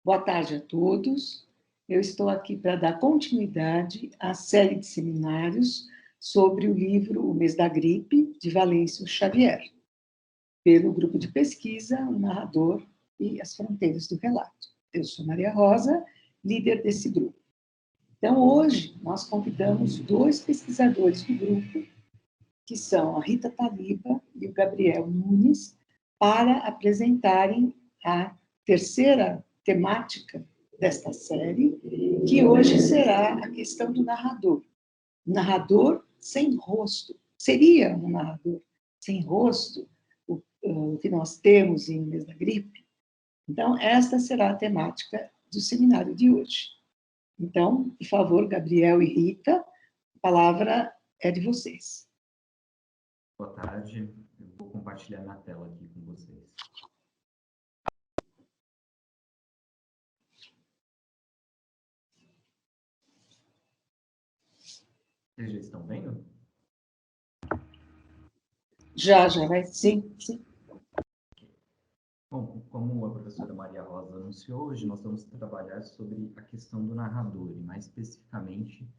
Boa tarde a todos. Eu estou aqui para dar continuidade à série de seminários sobre o livro O Mês da Gripe, de Valêncio Xavier, pelo grupo de pesquisa O Narrador e as Fronteiras do Relato. Eu sou Maria Rosa, líder desse grupo. Então, hoje, nós convidamos dois pesquisadores do grupo, que são a Rita Taliba e o Gabriel Nunes, para apresentarem a terceira temática desta série, que hoje será a questão do narrador. Narrador sem rosto. Seria um narrador sem rosto, o que nós temos em O Mês da Gripe? Então, esta será a temática do seminário de hoje. Então, por favor, Gabriel e Rita, a palavra é de vocês. Boa tarde, eu vou compartilhar minha tela aqui com vocês. Vocês já estão vendo? Já vai? Sim. Bom, como a professora Maria Rosa anunciou, hoje nós vamos trabalhar sobre a questão do narrador, e mais especificamente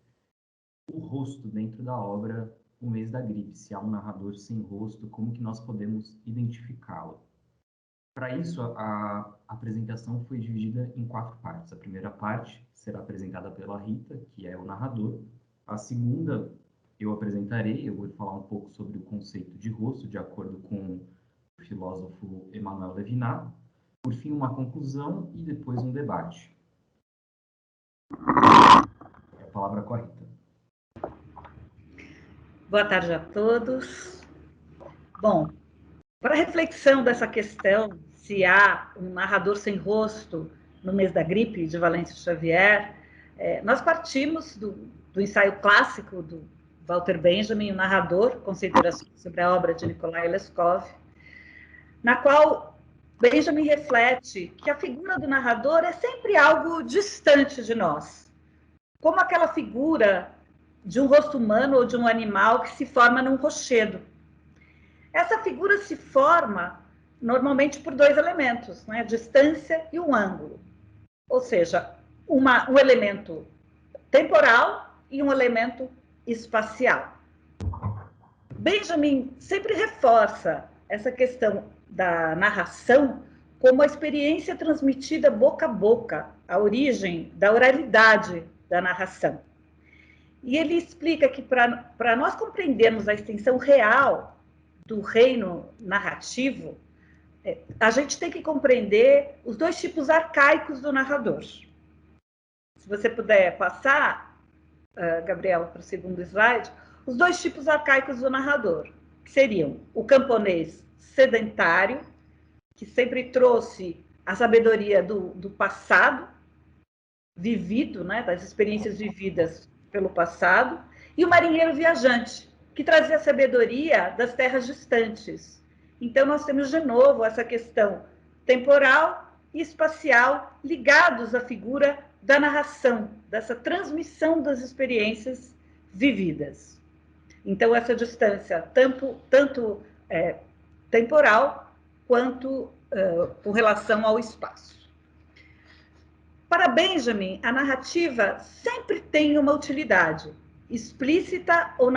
o rosto dentro da obra O Mês da Gripe. Se há um narrador sem rosto, como que nós podemos identificá-lo? Para isso, a apresentação foi dividida em 4 partes. A primeira parte será apresentada pela Rita, que é o narrador. A segunda eu apresentarei, eu vou falar um pouco sobre o conceito de rosto, de acordo com o filósofo Emmanuel Levinas. Por fim, uma conclusão e depois um debate. É a palavra com a Rita. Boa tarde a todos. Bom, para a reflexão dessa questão, se há um narrador sem rosto no Mês da Gripe, de Valêncio Xavier, nós partimos do ensaio clássico do Walter Benjamin, o narrador, considerações sobre a obra de Nikolai Leskov, na qual Benjamin reflete que a figura do narrador é sempre algo distante de nós, como aquela figura de um rosto humano ou de um animal que se forma num rochedo. Essa figura se forma normalmente por 2 elementos, né? A distância e o ângulo. Ou seja, um elemento temporal e um elemento espacial. Benjamin sempre reforça essa questão da narração como a experiência transmitida boca a boca, a origem da oralidade da narração. E ele explica que para nós compreendermos a extensão real do reino narrativo, a gente tem que compreender os 2 tipos arcaicos do narrador. Se você puder passar, Gabriela, para o segundo slide, os 2 tipos arcaicos do narrador, que seriam o camponês sedentário, que sempre trouxe a sabedoria do passado vivido, né, das experiências vividas pelo passado, e o marinheiro viajante, que trazia a sabedoria das terras distantes. Então, nós temos, de novo, essa questão temporal e espacial ligados à figura da narração, dessa transmissão das experiências vividas. Então, essa distância, tanto temporal, quanto com relação ao espaço. Para Benjamin, a narrativa sempre tem uma utilidade, explícita ou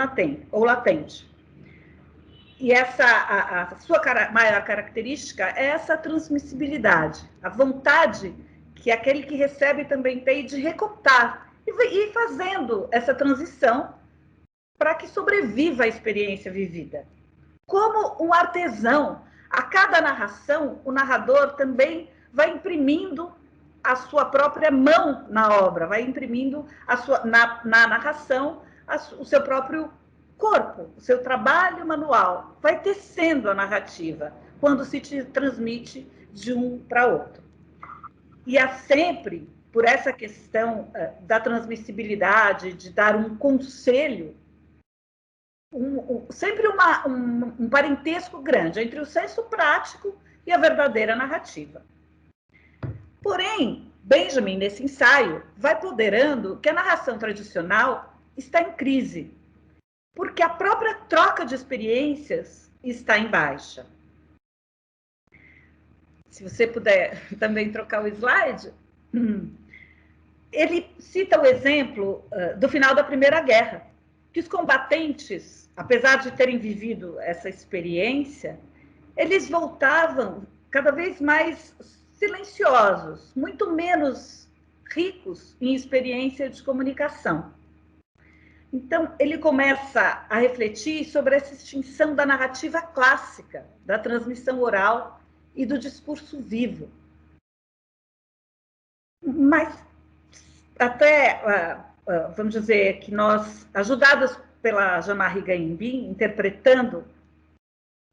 latente. E a sua maior característica é essa transmissibilidade, a vontade que aquele que recebe também tem de recontar e ir fazendo essa transição para que sobreviva a experiência vivida. Como um artesão, a cada narração, o narrador também vai imprimindo a sua própria mão na obra, vai imprimindo na narração o seu próprio corpo, o seu trabalho manual, vai tecendo a narrativa quando se transmite de um para outro. E há sempre, por essa questão da transmissibilidade, de dar um conselho, sempre um parentesco grande entre o senso prático e a verdadeira narrativa. Porém, Benjamin, nesse ensaio, vai ponderando que a narração tradicional está em crise, porque a própria troca de experiências está em baixa. Se você puder também trocar o slide, Ele cita o exemplo do final da Primeira Guerra, que os combatentes, apesar de terem vivido essa experiência, eles voltavam cada vez mais silenciosos, muito menos ricos em experiência de comunicação. Então, ele começa a refletir sobre essa extinção da narrativa clássica, da transmissão oral e do discurso vivo. Mas, até, vamos dizer, que nós, ajudadas pela Jean-Marie Gaimbin, interpretando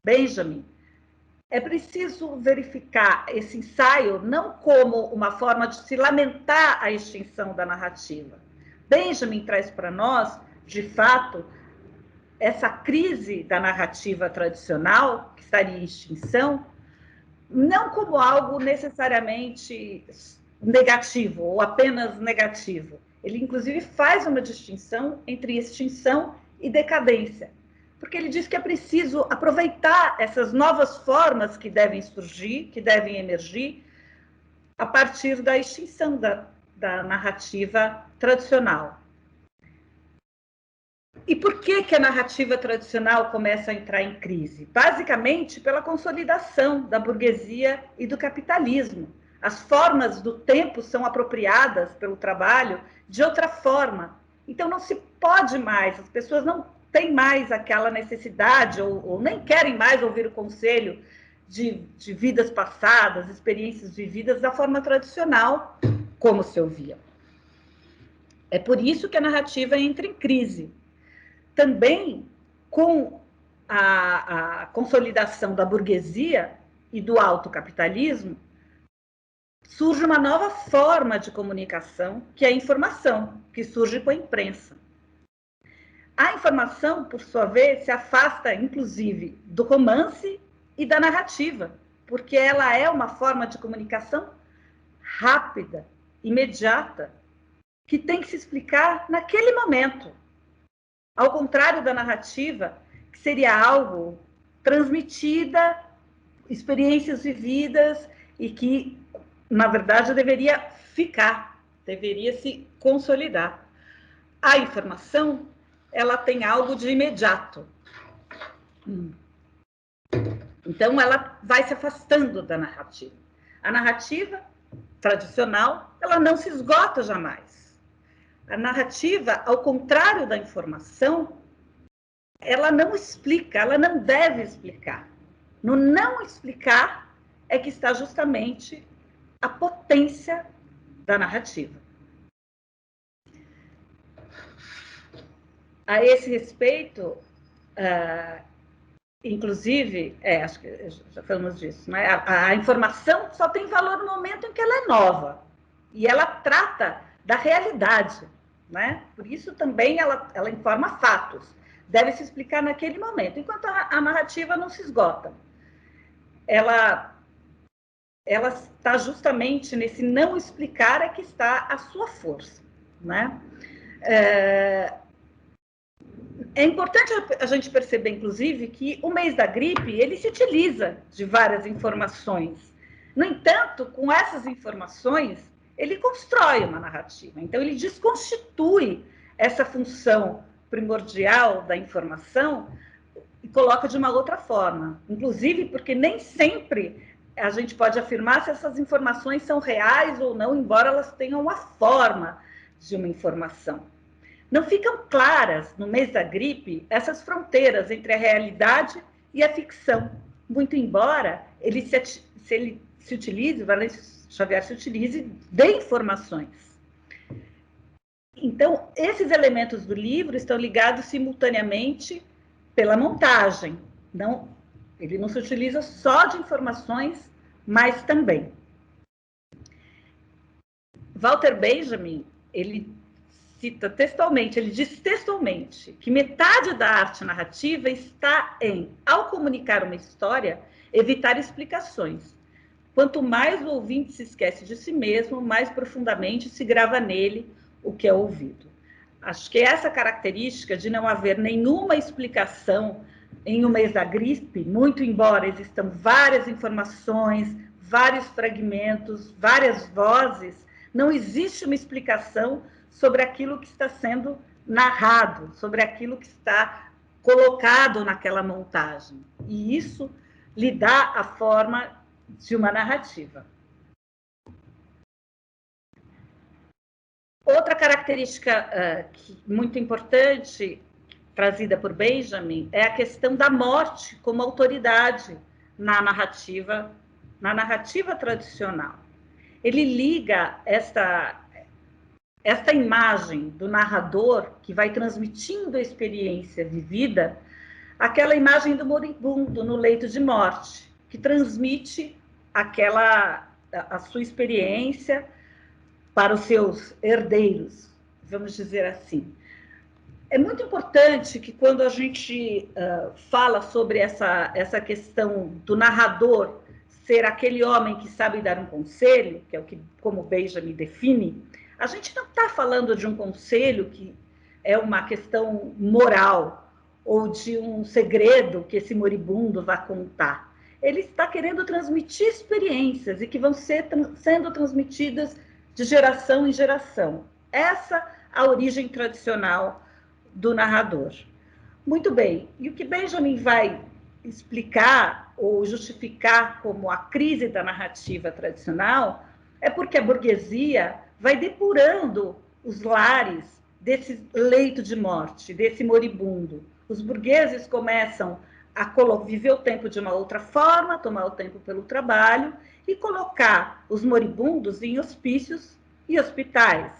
Benjamin, é preciso verificar esse ensaio não como uma forma de se lamentar a extinção da narrativa. Benjamin traz para nós, de fato, essa crise da narrativa tradicional, que estaria em extinção, não como algo necessariamente negativo ou apenas negativo. Ele, inclusive, faz uma distinção entre extinção e decadência, porque ele diz que é preciso aproveitar essas novas formas que devem surgir, que devem emergir, a partir da extinção da narrativa tradicional. E por que a narrativa tradicional começa a entrar em crise? Basicamente, pela consolidação da burguesia e do capitalismo. As formas do tempo são apropriadas pelo trabalho de outra forma. Então, não se pode mais, as pessoas não têm mais aquela necessidade, ou nem querem mais ouvir o conselho de vidas passadas, experiências vividas da forma tradicional, como se ouvia. É por isso que a narrativa entra em crise. Também com a consolidação da burguesia e do alto capitalismo, surge uma nova forma de comunicação, que é a informação, que surge com a imprensa. A informação, por sua vez, se afasta, inclusive, do romance e da narrativa, porque ela é uma forma de comunicação rápida, imediata, que tem que se explicar naquele momento. Ao contrário da narrativa, que seria algo transmitida, experiências vividas e que, na verdade, deveria ficar, deveria se consolidar. A informação, ela tem algo de imediato. Então, ela vai se afastando da narrativa. A narrativa tradicional, ela não se esgota jamais. A narrativa, ao contrário da informação, ela não explica, ela não deve explicar. No não explicar é que está justamente a potência da narrativa. A esse respeito, inclusive, acho que já falamos disso, né? A informação só tem valor no momento em que ela é nova. E ela trata da realidade, né? Por isso também ela informa fatos. Deve se explicar naquele momento, enquanto a narrativa não se esgota. Ela está justamente nesse não explicar é que está a sua força, né? É importante a gente perceber, inclusive, que o mês da gripe, ele se utiliza de várias informações. No entanto, com essas informações, ele constrói uma narrativa. Então, ele desconstitui essa função primordial da informação e coloca de uma outra forma. Inclusive, porque nem sempre a gente pode afirmar se essas informações são reais ou não, embora elas tenham uma forma de uma informação. Não ficam claras, no mês da gripe, essas fronteiras entre a realidade e a ficção, muito embora ele se utilize, Valêncio Xavier se utilize de informações. Então, esses elementos do livro estão ligados simultaneamente pela montagem. Ele não se utiliza só de informações, mas também. Walter Benjamin, ele cita textualmente, ele diz textualmente que metade da arte narrativa está em, ao comunicar uma história, evitar explicações. Quanto mais o ouvinte se esquece de si mesmo, mais profundamente se grava nele o que é ouvido. Acho que essa característica de não haver nenhuma explicação em O Mês da Gripe, muito embora existam várias informações, vários fragmentos, várias vozes, Não existe uma explicação sobre aquilo que está sendo narrado, sobre aquilo que está colocado naquela montagem. E isso lhe dá a forma de uma narrativa. Outra característica muito importante, trazida por Benjamin, é a questão da morte como autoridade na narrativa tradicional. Ele liga esta imagem do narrador que vai transmitindo a experiência vivida àquela imagem do moribundo no leito de morte, que transmite a sua experiência para os seus herdeiros, vamos dizer assim. É muito importante que quando a gente fala sobre essa questão do narrador ser aquele homem que sabe dar um conselho, que é o que, como Benjamin define, a gente não está falando de um conselho que é uma questão moral ou de um segredo que esse moribundo vai contar. Ele está querendo transmitir experiências e que vão sendo transmitidas de geração em geração. Essa a origem tradicional do narrador. Muito bem, e o que Benjamin vai explicar ou justificar como a crise da narrativa tradicional é porque a burguesia vai depurando os lares desse leito de morte, desse moribundo. Os burgueses começam a viver o tempo de uma outra forma, tomar o tempo pelo trabalho e colocar os moribundos em hospícios e hospitais.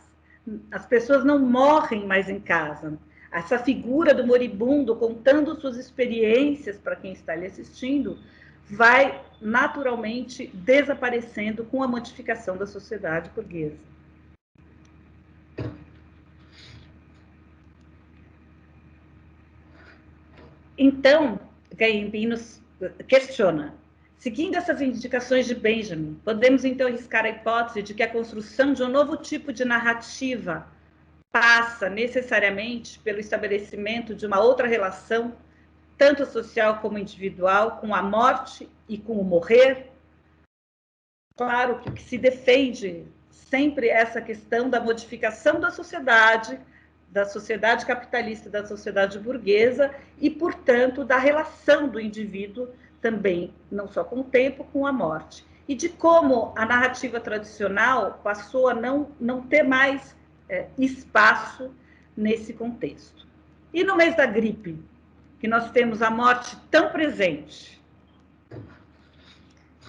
As pessoas não morrem mais em casa. Essa figura do moribundo contando suas experiências para quem está lhe assistindo vai naturalmente desaparecendo com a modificação da sociedade burguesa. Então, Gaimbin nos questiona: seguindo essas indicações de Benjamin, podemos então arriscar a hipótese de que a construção de um novo tipo de narrativa passa necessariamente pelo estabelecimento de uma outra relação, tanto social como individual, com a morte e com o morrer? Claro que o que se defende sempre é essa questão da modificação da sociedade capitalista, da sociedade burguesa e, portanto, da relação do indivíduo também, não só com o tempo, com a morte. E de como a narrativa tradicional passou a não ter mais espaço nesse contexto. E no mês da gripe, que nós temos a morte tão presente,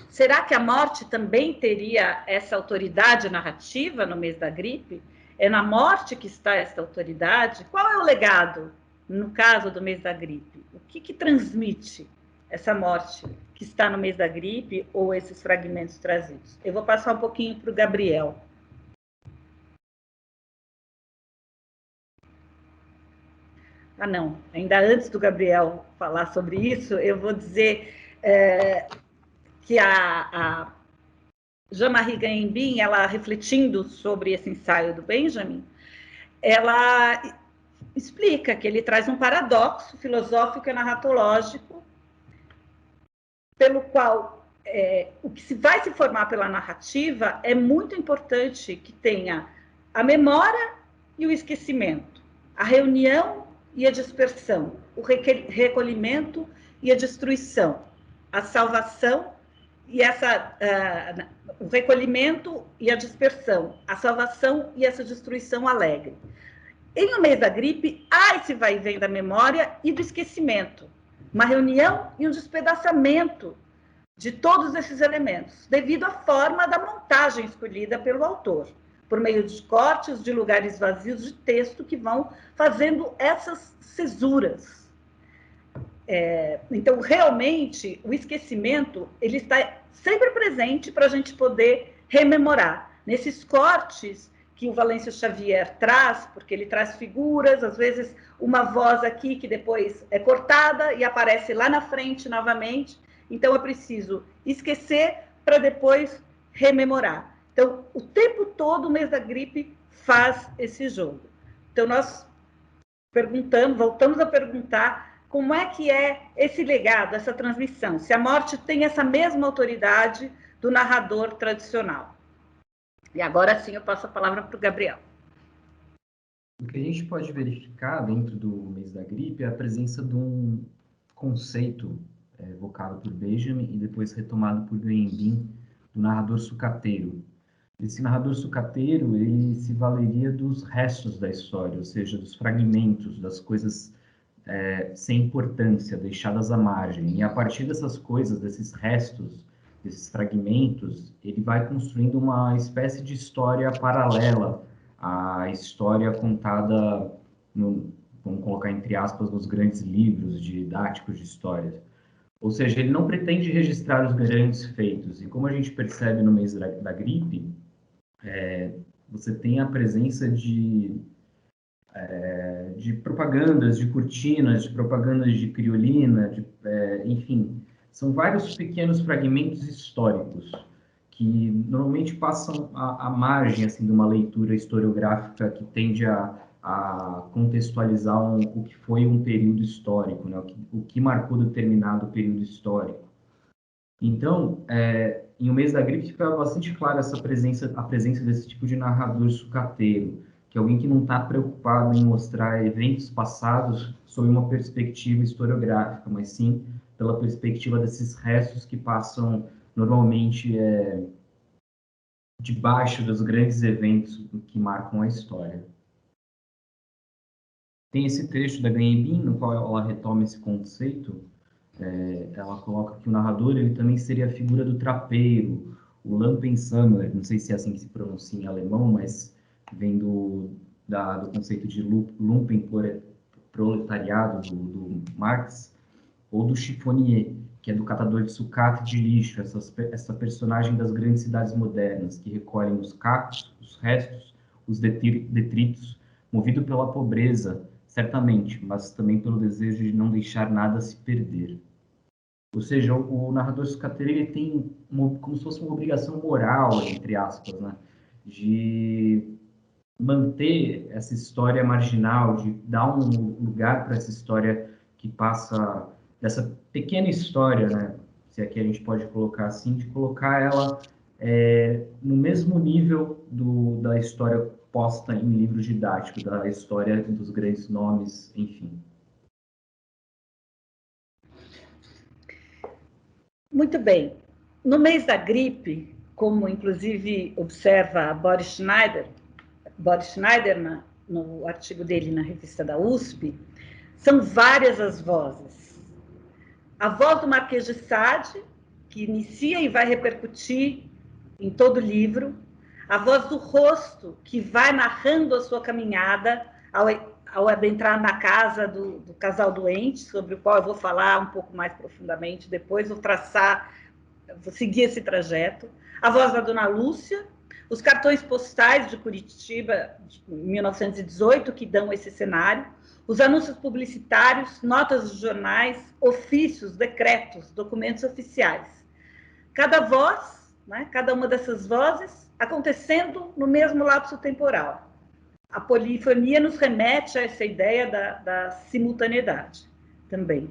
será que a morte também teria essa autoridade narrativa no mês da gripe? É na morte que está essa autoridade? Qual é o legado, no caso do mês da gripe? O que transmite essa morte que está no mês da gripe ou esses fragmentos trazidos? Eu vou passar um pouquinho para o Gabriel. Ah, não. Ainda antes do Gabriel falar sobre isso, eu vou dizer que a Jean-Marie Gaimbin, ela refletindo sobre esse ensaio do Benjamin, ela explica que ele traz um paradoxo filosófico e narratológico pelo qual o que vai se formar pela narrativa é muito importante que tenha a memória e o esquecimento, a reunião e a dispersão, o recolhimento e a destruição, a salvação e o recolhimento e a dispersão, a salvação e essa destruição alegre. Em O Mês da Gripe, há esse vai e vem da memória e do esquecimento, uma reunião e um despedaçamento de todos esses elementos, devido à forma da montagem escolhida pelo autor, por meio de cortes de lugares vazios de texto que vão fazendo essas cesuras. Então, realmente, o esquecimento ele está sempre presente para a gente poder rememorar. Nesses cortes que o Valêncio Xavier traz, porque ele traz figuras, às vezes uma voz aqui que depois é cortada e aparece lá na frente novamente. Então, é preciso esquecer para depois rememorar. Então, o tempo todo, o Mês da Gripe faz esse jogo. Então, nós voltamos a perguntar como é que é esse legado, essa transmissão, se a morte tem essa mesma autoridade do narrador tradicional. E agora sim eu passo a palavra para o Gabriel. O que a gente pode verificar dentro do mês da gripe é a presença de um conceito evocado por Benjamin e depois retomado por Guimbin, do narrador sucateiro. Esse narrador sucateiro, ele se valeria dos restos da história, ou seja, dos fragmentos, das coisas sem importância, deixadas à margem. E a partir dessas coisas, desses restos, desses fragmentos, ele vai construindo uma espécie de história paralela à história contada, vamos colocar entre aspas, nos grandes livros didáticos de história. Ou seja, ele não pretende registrar os grandes feitos. E como a gente percebe no mês da gripe, você tem a presença de propagandas, de cortinas, de propagandas de criolina, enfim, são vários pequenos fragmentos históricos que normalmente passam à margem assim, de uma leitura historiográfica que tende a contextualizar o que foi um período histórico, né? O que marcou determinado período histórico. Então, em O Mês da Gripe fica bastante clara a presença desse tipo de narrador sucateiro, que é alguém que não está preocupado em mostrar eventos passados sob uma perspectiva historiográfica, mas sim pela perspectiva desses restos que passam normalmente debaixo dos grandes eventos que marcam a história. Tem esse trecho da Guimbin, no qual ela retoma esse conceito. Ela coloca que o narrador ele também seria a figura do trapeiro, o Lampensammler, não sei se é assim que se pronuncia em alemão, mas vem do conceito de Lumpenproletariado do Marx, ou do chifonier, que é do catador de sucata e de lixo, essa personagem das grandes cidades modernas, que recolhem os cacos, os restos, os detritos, movido pela pobreza, certamente, mas também pelo desejo de não deixar nada se perder. Ou seja, o narrador sucateiro ele tem como se fosse uma obrigação moral, entre aspas, né? De manter essa história marginal, de dar um lugar para essa história que passa, dessa pequena história, né? Se aqui a gente pode colocar assim, de colocar ela no mesmo nível da história posta em livros didáticos, da história dos grandes nomes, enfim. Muito bem. No mês da gripe, como inclusive observa Boris Schneider no artigo dele na revista da USP, são várias as vozes. A voz do Marquês de Sade, que inicia e vai repercutir em todo o livro, a voz do rosto, que vai narrando a sua caminhada ao adentrar na casa do casal doente, sobre o qual eu vou falar um pouco mais profundamente depois, vou seguir esse trajeto. A voz da Dona Lúcia, os cartões postais de Curitiba, de 1918, que dão esse cenário, os anúncios publicitários, notas de jornais, ofícios, decretos, documentos oficiais. Cada voz, né, cada uma dessas vozes, acontecendo no mesmo lapso temporal. A polifonia nos remete a essa ideia da simultaneidade também.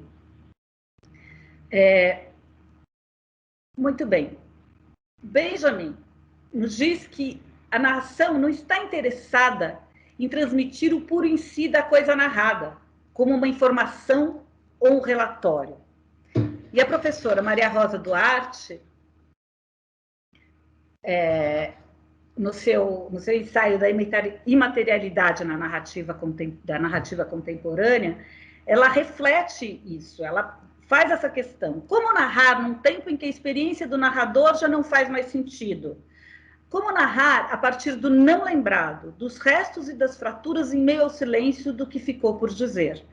Muito bem. Benjamin nos diz que a narração não está interessada em transmitir o puro em si da coisa narrada, como uma informação ou um relatório. E a professora Maria Rosa Duarte, no seu ensaio da imaterialidade da narrativa contemporânea, ela reflete isso, ela faz essa questão. Como narrar num tempo em que a experiência do narrador já não faz mais sentido? Como narrar a partir do não lembrado, dos restos e das fraturas em meio ao silêncio do que ficou por dizer?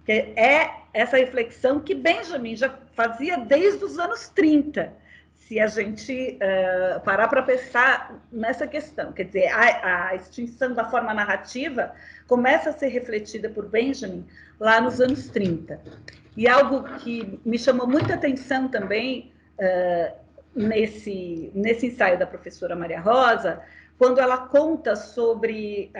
É essa reflexão que Benjamin já fazia desde os anos 30, se a gente parar para pensar nessa questão. Quer dizer, a extinção da forma narrativa começa a ser refletida por Benjamin lá nos anos 30. E algo que me chamou muita atenção também nesse ensaio da professora Maria Rosa, quando ela conta sobre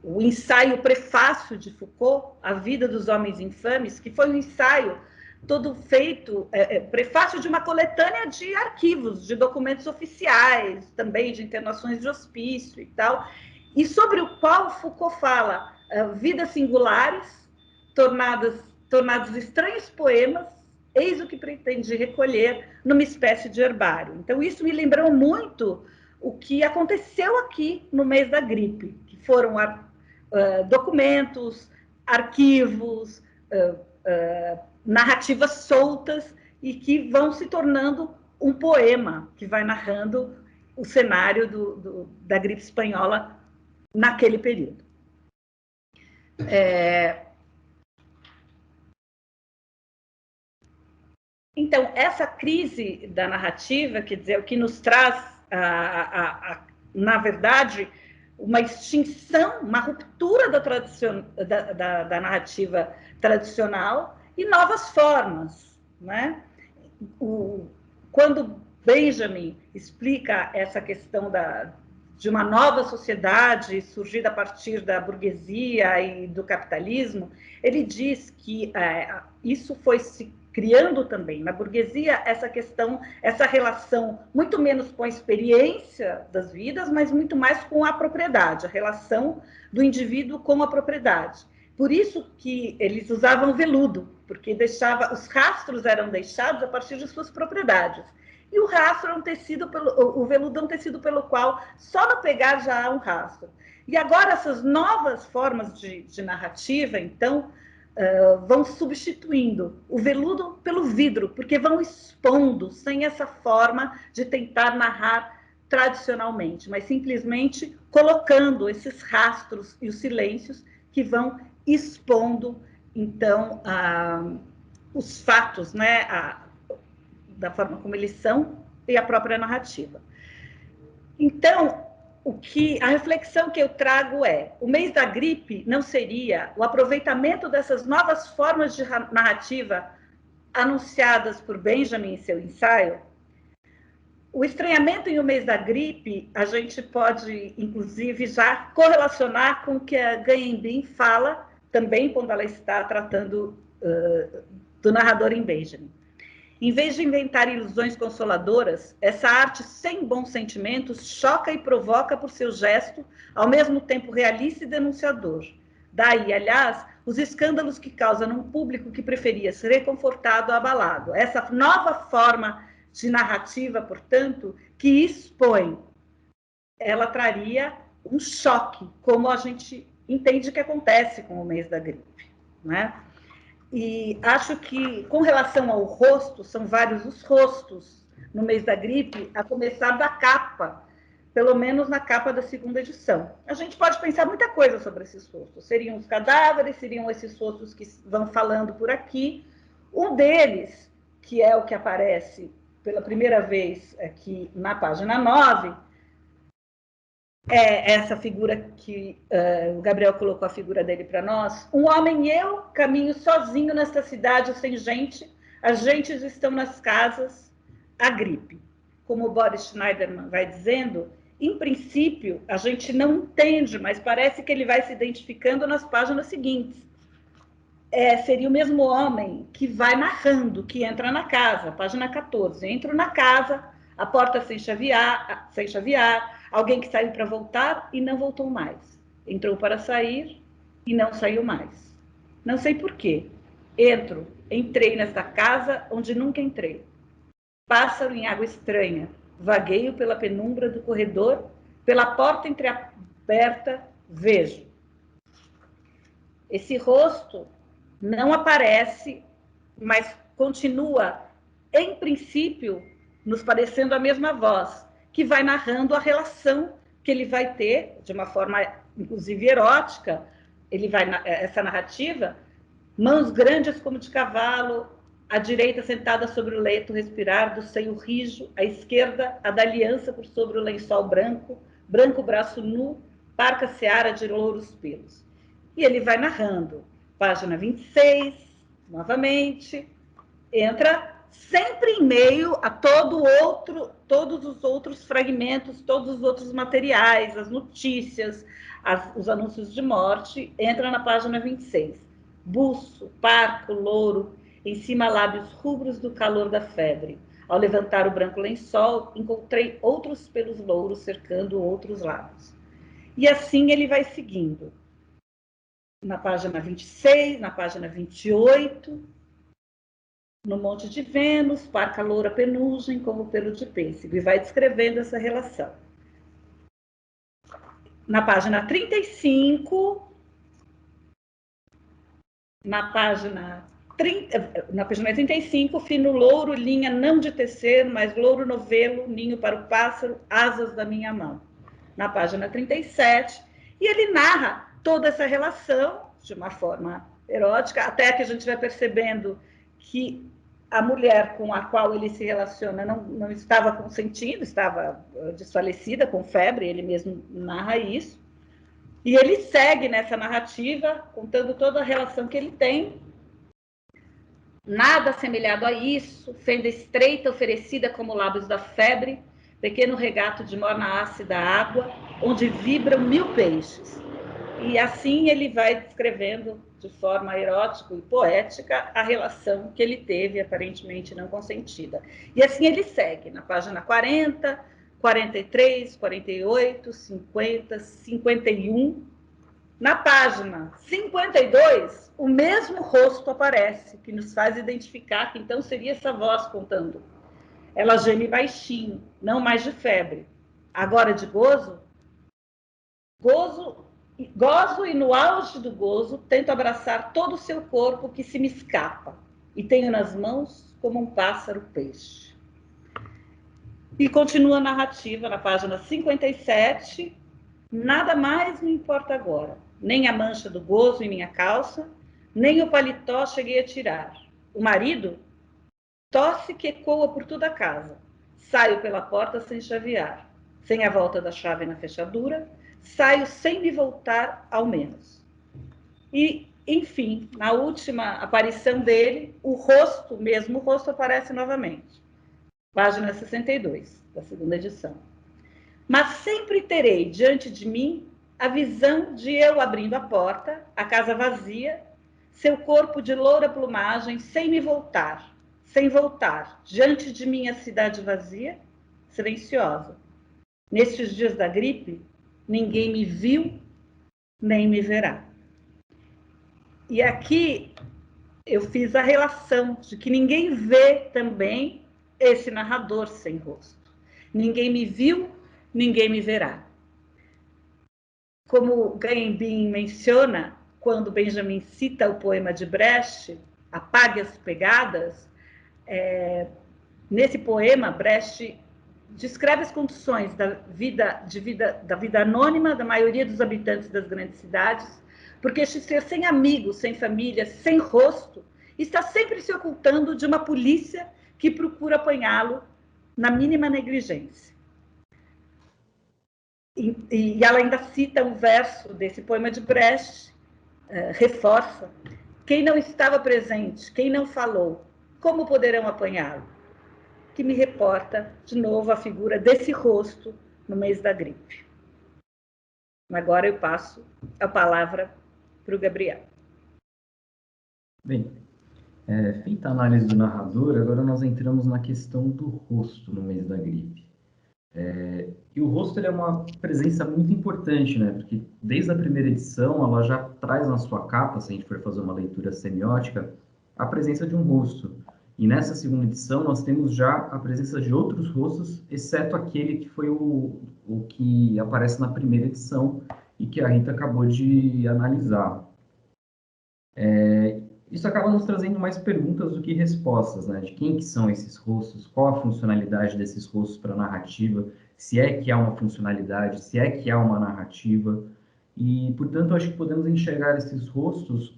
o ensaio prefácio de Foucault, A Vida dos Homens Infames, que foi um ensaio todo feito, prefácio de uma coletânea de arquivos, de documentos oficiais, também de internações de hospício e tal, e sobre o qual Foucault fala vidas singulares, tornados estranhos poemas, eis o que pretende recolher numa espécie de herbário. Então, isso me lembrou muito o que aconteceu aqui no mês da gripe, que foram documentos, arquivos, narrativas soltas e que vão se tornando um poema que vai narrando o cenário da gripe espanhola naquele período. Então, essa crise da narrativa, quer dizer, o que nos traz, na verdade, uma extinção, uma ruptura da narrativa tradicional e novas formas, né? Quando Benjamin explica essa questão de uma nova sociedade surgida a partir da burguesia e do capitalismo, ele diz que isso foi se criando também na burguesia essa relação muito menos com a experiência das vidas, mas muito mais com a propriedade, a relação do indivíduo com a propriedade. Por isso que eles usavam veludo, porque os rastros eram deixados a partir de suas propriedades. E o rastro é um tecido, o veludo é um tecido pelo qual só no pegar já há um rastro. E agora essas novas formas de narrativa, então, vão substituindo o veludo pelo vidro, porque vão expondo, sem essa forma de tentar narrar tradicionalmente, mas simplesmente colocando esses rastros e os silêncios que vão expondo, então, os fatos, né, da forma como eles são e a própria narrativa. Então, a reflexão que eu trago o mês da gripe não seria o aproveitamento dessas novas formas de narrativa anunciadas por Benjamin em seu ensaio? O estranhamento em O Mês da Gripe, a gente pode, inclusive, já correlacionar com o que a Guyenbin fala, também quando ela está tratando do narrador em Benjamin. Em vez de inventar ilusões consoladoras, essa arte sem bons sentimentos choca e provoca por seu gesto, ao mesmo tempo realista e denunciador. Daí, aliás, os escândalos que causa num público que preferia ser reconfortado ou abalado. Essa nova forma de narrativa, portanto, que expõe, ela traria um choque, como a gente entende que acontece com o mês da gripe, né? E acho que, com relação ao rosto, são vários os rostos no mês da gripe, a começar da capa, pelo menos na capa da segunda edição. A gente pode pensar muita coisa sobre esses rostos. Seriam os cadáveres, seriam esses rostos que vão falando por aqui. Um deles, que é o que aparece pela primeira vez aqui na página 9, é essa figura que o Gabriel colocou a figura dele para nós. Um homem e eu caminho sozinho nesta cidade sem gente, as gentes estão nas casas, a gripe. Como o Boris Schneiderman vai dizendo, em princípio, a gente não entende, mas parece que ele vai se identificando nas páginas seguintes. Seria o mesmo homem que vai narrando, que entra na casa, página 14. Entro na casa, a porta sem chavear, alguém que saiu para voltar e não voltou mais. Entrou para sair e não saiu mais. Não sei por quê. Entrei nesta casa onde nunca entrei. Pássaro em água estranha, vagueio pela penumbra do corredor, pela porta entreaberta, vejo. Esse rosto não aparece, mas continua, em princípio, nos parecendo a mesma voz, que vai narrando a relação que ele vai ter, de uma forma, inclusive, erótica, essa narrativa, mãos grandes como de cavalo, à direita sentada sobre o leito, respirar do seio rijo, à esquerda, a da aliança por sobre o lençol branco, branco braço nu, parca seara de louros pelos. E ele vai narrando. Página 26, novamente, entra sempre em meio a todos os outros fragmentos, todos os outros materiais, as notícias, os anúncios de morte, entra na página 26. Buço, parco, louro, em cima lábios rubros do calor da febre. Ao levantar o branco lençol, encontrei outros pelos louros cercando outros lábios. E assim ele vai seguindo. Na página 26, na página 28, no Monte de Vênus, parca loura penugem como pelo de pêssego, e vai descrevendo essa relação. Na página 35, na página 35, fino louro, linha não de tecer, mas louro novelo, ninho para o pássaro, asas da minha mão. Na página 37, e ele narra toda essa relação de uma forma erótica, até que a gente vai percebendo que a mulher com a qual ele se relaciona não estava consentindo, estava desfalecida, com febre, ele mesmo narra isso. E ele segue nessa narrativa, contando toda a relação que ele tem. Nada assemelhado a isso, fenda estreita oferecida como lábios da febre, pequeno regato de morna ácida água, onde vibram 1000 peixes. E assim ele vai descrevendo de forma erótica e poética a relação que ele teve, aparentemente não consentida. E assim ele segue, na página 40, 43, 48, 50, 51. Na página 52, o mesmo rosto aparece, que nos faz identificar que então seria essa voz contando. Ela geme baixinho, não mais de febre. Agora de gozo e no auge do gozo tento abraçar todo o seu corpo que se me escapa e tenho nas mãos como um pássaro peixe. E continua a narrativa na página 57. Nada mais me importa agora, nem a mancha do gozo em minha calça, nem o paletó cheguei a tirar. O marido tosse que ecoa por toda a casa. Saio pela porta sem chavear, sem a volta da chave na fechadura, saio sem me voltar ao menos. E, enfim, na última aparição dele, o mesmo rosto aparece novamente. Página 62, da segunda edição. Mas sempre terei diante de mim a visão de eu abrindo a porta, a casa vazia, seu corpo de loura plumagem, sem voltar, diante de mim a cidade vazia, silenciosa. Nestes dias da gripe, ninguém me viu, nem me verá. E aqui eu fiz a relação de que ninguém vê também esse narrador sem rosto. Ninguém me viu, ninguém me verá. Como Gainsbourg menciona, quando Benjamin cita o poema de Brecht, Apague as Pegadas, nesse poema, Brecht descreve as condições da vida anônima da maioria dos habitantes das grandes cidades, porque este ser sem amigos, sem família, sem rosto, está sempre se ocultando de uma polícia que procura apanhá-lo na mínima negligência. E ela ainda cita um verso desse poema de Brecht, reforça: quem não estava presente, quem não falou, como poderão apanhá-lo? Que me reporta de novo a figura desse rosto no mês da gripe. Agora eu passo a palavra para o Gabriel. Bem, feita a análise do narrador, agora nós entramos na questão do rosto no mês da gripe. E o rosto ele é uma presença muito importante, né? Porque desde a primeira edição ela já traz na sua capa, se a gente for fazer uma leitura semiótica, a presença de um rosto. E nessa segunda edição nós temos já a presença de outros rostos, exceto aquele que foi o que aparece na primeira edição e que a Rita acabou de analisar. Isso acaba nos trazendo mais perguntas do que respostas, né? De quem que são esses rostos, qual a funcionalidade desses rostos para a narrativa, se é que há uma funcionalidade, se é que há uma narrativa. E, portanto, acho que podemos enxergar esses rostos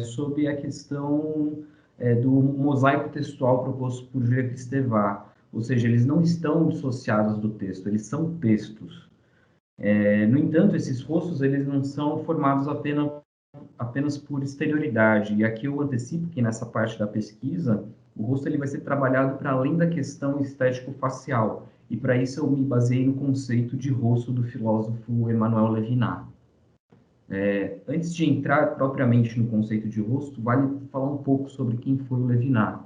sob a questão do mosaico textual proposto por Júlia Kristeva, ou seja, eles não estão dissociados do texto, eles são textos. No entanto, esses rostos eles não são formados apenas por exterioridade. E aqui eu antecipo que nessa parte da pesquisa, o rosto ele vai ser trabalhado para além da questão estético-facial. E para isso eu me baseei no conceito de rosto do filósofo Emmanuel Levinas. Antes de entrar propriamente no conceito de rosto, vale falar um pouco sobre quem foi o Levinas.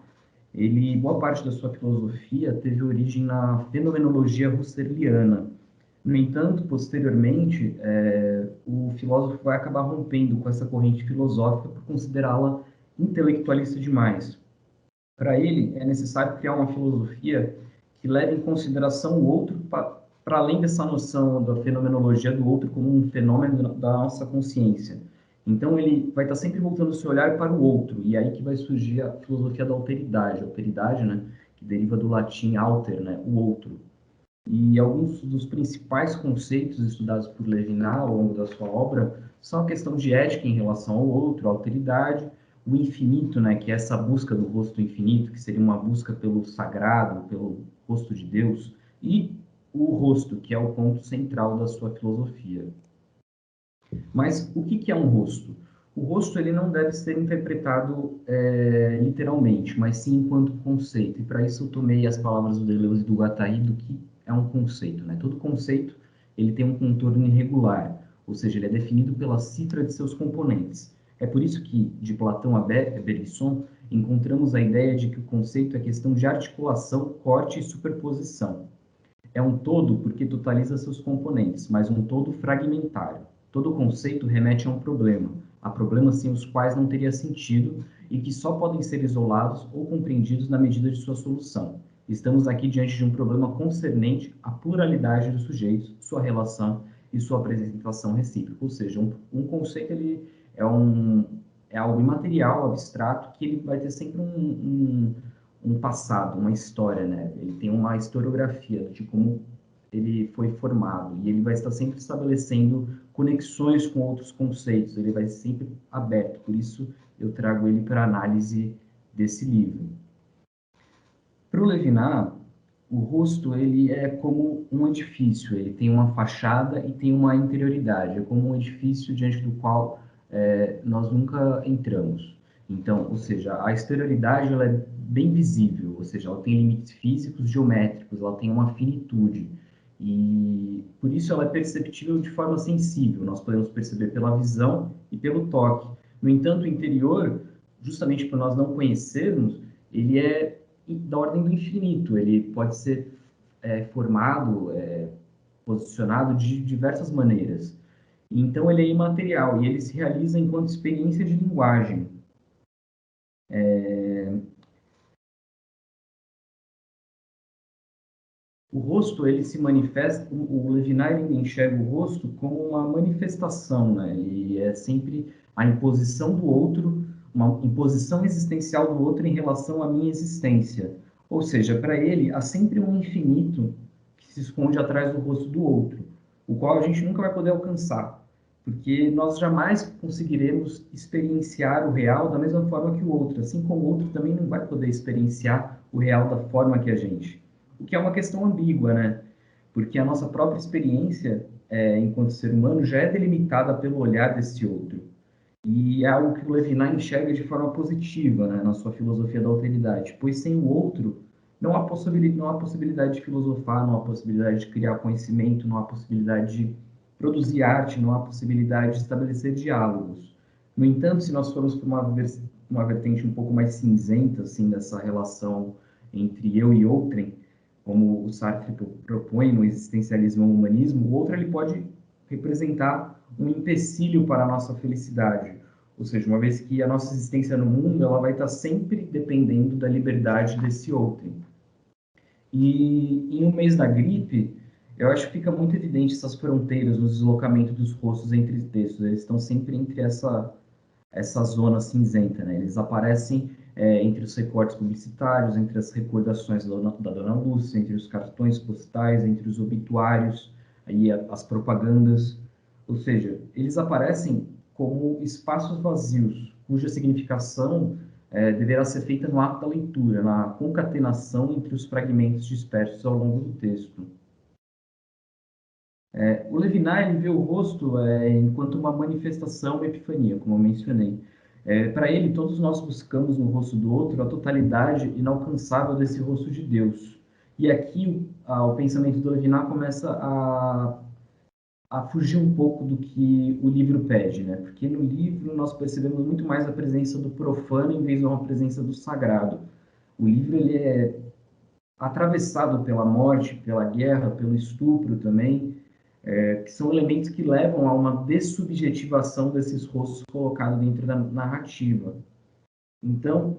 Boa parte da sua filosofia teve origem na fenomenologia husserliana. No entanto, posteriormente, o filósofo vai acabar rompendo com essa corrente filosófica por considerá-la intelectualista demais. Para ele, é necessário criar uma filosofia que leve em consideração o outro para além dessa noção da fenomenologia do outro como um fenômeno da nossa consciência. Então, ele vai estar sempre voltando o seu olhar para o outro, e aí que vai surgir a filosofia da alteridade. A alteridade, né, que deriva do latim alter, né, o outro. E alguns dos principais conceitos estudados por Levinas ao longo da sua obra são a questão de ética em relação ao outro, a alteridade, o infinito, né, que é essa busca do rosto infinito, que seria uma busca pelo sagrado, pelo rosto de Deus, e o rosto, que é o ponto central da sua filosofia. Mas o que é um rosto? O rosto ele não deve ser interpretado literalmente, mas sim enquanto conceito. E para isso eu tomei as palavras do Deleuze e do Guattari do que é um conceito, né? Todo conceito ele tem um contorno irregular, ou seja, ele é definido pela cifra de seus componentes. É por isso que, de Platão a Bergson, encontramos a ideia de que o conceito é questão de articulação, corte e superposição. É um todo porque totaliza seus componentes, mas um todo fragmentário. Todo conceito remete a um problema, a problemas sem os quais não teria sentido e que só podem ser isolados ou compreendidos na medida de sua solução. Estamos aqui diante de um problema concernente à pluralidade dos sujeitos, sua relação e sua apresentação recíproca. Ou seja, um conceito ele é algo imaterial, abstrato, que ele vai ter sempre um passado, uma história, né? Ele tem uma historiografia de como ele foi formado e ele vai estar sempre estabelecendo conexões com outros conceitos, ele vai sempre aberto, por isso eu trago ele para análise desse livro. Para o Levinas, o rosto ele é como um edifício, ele tem uma fachada e tem uma interioridade, é como um edifício diante do qual nós nunca entramos. Então, ou seja, a exterioridade ela é bem visível, ou seja, ela tem limites físicos, geométricos, ela tem uma finitude. E por isso ela é perceptível de forma sensível, nós podemos perceber pela visão e pelo toque. No entanto, o interior, justamente por nós não conhecermos, ele é da ordem do infinito, ele pode ser formado, posicionado de diversas maneiras. Então, ele é imaterial e ele se realiza enquanto experiência de linguagem. O rosto, ele se manifesta, o Levinas ele enxerga o rosto como uma manifestação, né? E é sempre a imposição do outro, uma imposição existencial do outro em relação à minha existência. Ou seja, para ele, há sempre um infinito que se esconde atrás do rosto do outro, o qual a gente nunca vai poder alcançar, porque nós jamais conseguiremos experienciar o real da mesma forma que o outro, assim como o outro também não vai poder experienciar o real da forma que a gente. O que é uma questão ambígua, né? Porque a nossa própria experiência, enquanto ser humano, já é delimitada pelo olhar desse outro. E é algo que o Levinas enxerga de forma positiva, né, na sua filosofia da alteridade, pois sem o outro não há possibilidade de filosofar, não há possibilidade de criar conhecimento, não há possibilidade de produzir arte, não há possibilidade de estabelecer diálogos. No entanto, se nós formos para uma vertente um pouco mais cinzenta, assim, dessa relação entre eu e outrem, como o Sartre propõe no existencialismo ou humanismo, o outro ele pode representar um empecilho para a nossa felicidade. Ou seja, uma vez que a nossa existência no mundo ela vai estar sempre dependendo da liberdade desse outrem. E em Um Mês da Gripe, eu acho que fica muito evidente essas fronteiras no deslocamento dos rostos entre textos. Eles estão sempre entre essa zona cinzenta, né? Eles aparecem entre os recortes publicitários, entre as recordações da Dona Lúcia, entre os cartões postais, entre os obituários, aí as propagandas. Ou seja, eles aparecem como espaços vazios, cuja significação deverá ser feita no ato da leitura, na concatenação entre os fragmentos dispersos ao longo do texto. O Levinas ele vê o rosto enquanto uma manifestação, uma epifania, como eu mencionei. Para ele, todos nós buscamos no rosto do outro a totalidade inalcançável desse rosto de Deus. E aqui o pensamento do Levinas começa a fugir um pouco do que o livro pede, né? Porque no livro nós percebemos muito mais a presença do profano em vez de uma presença do sagrado. O livro ele é atravessado pela morte, pela guerra, pelo estupro também, que são elementos que levam a uma dessubjetivação desses rostos colocados dentro da narrativa. Então,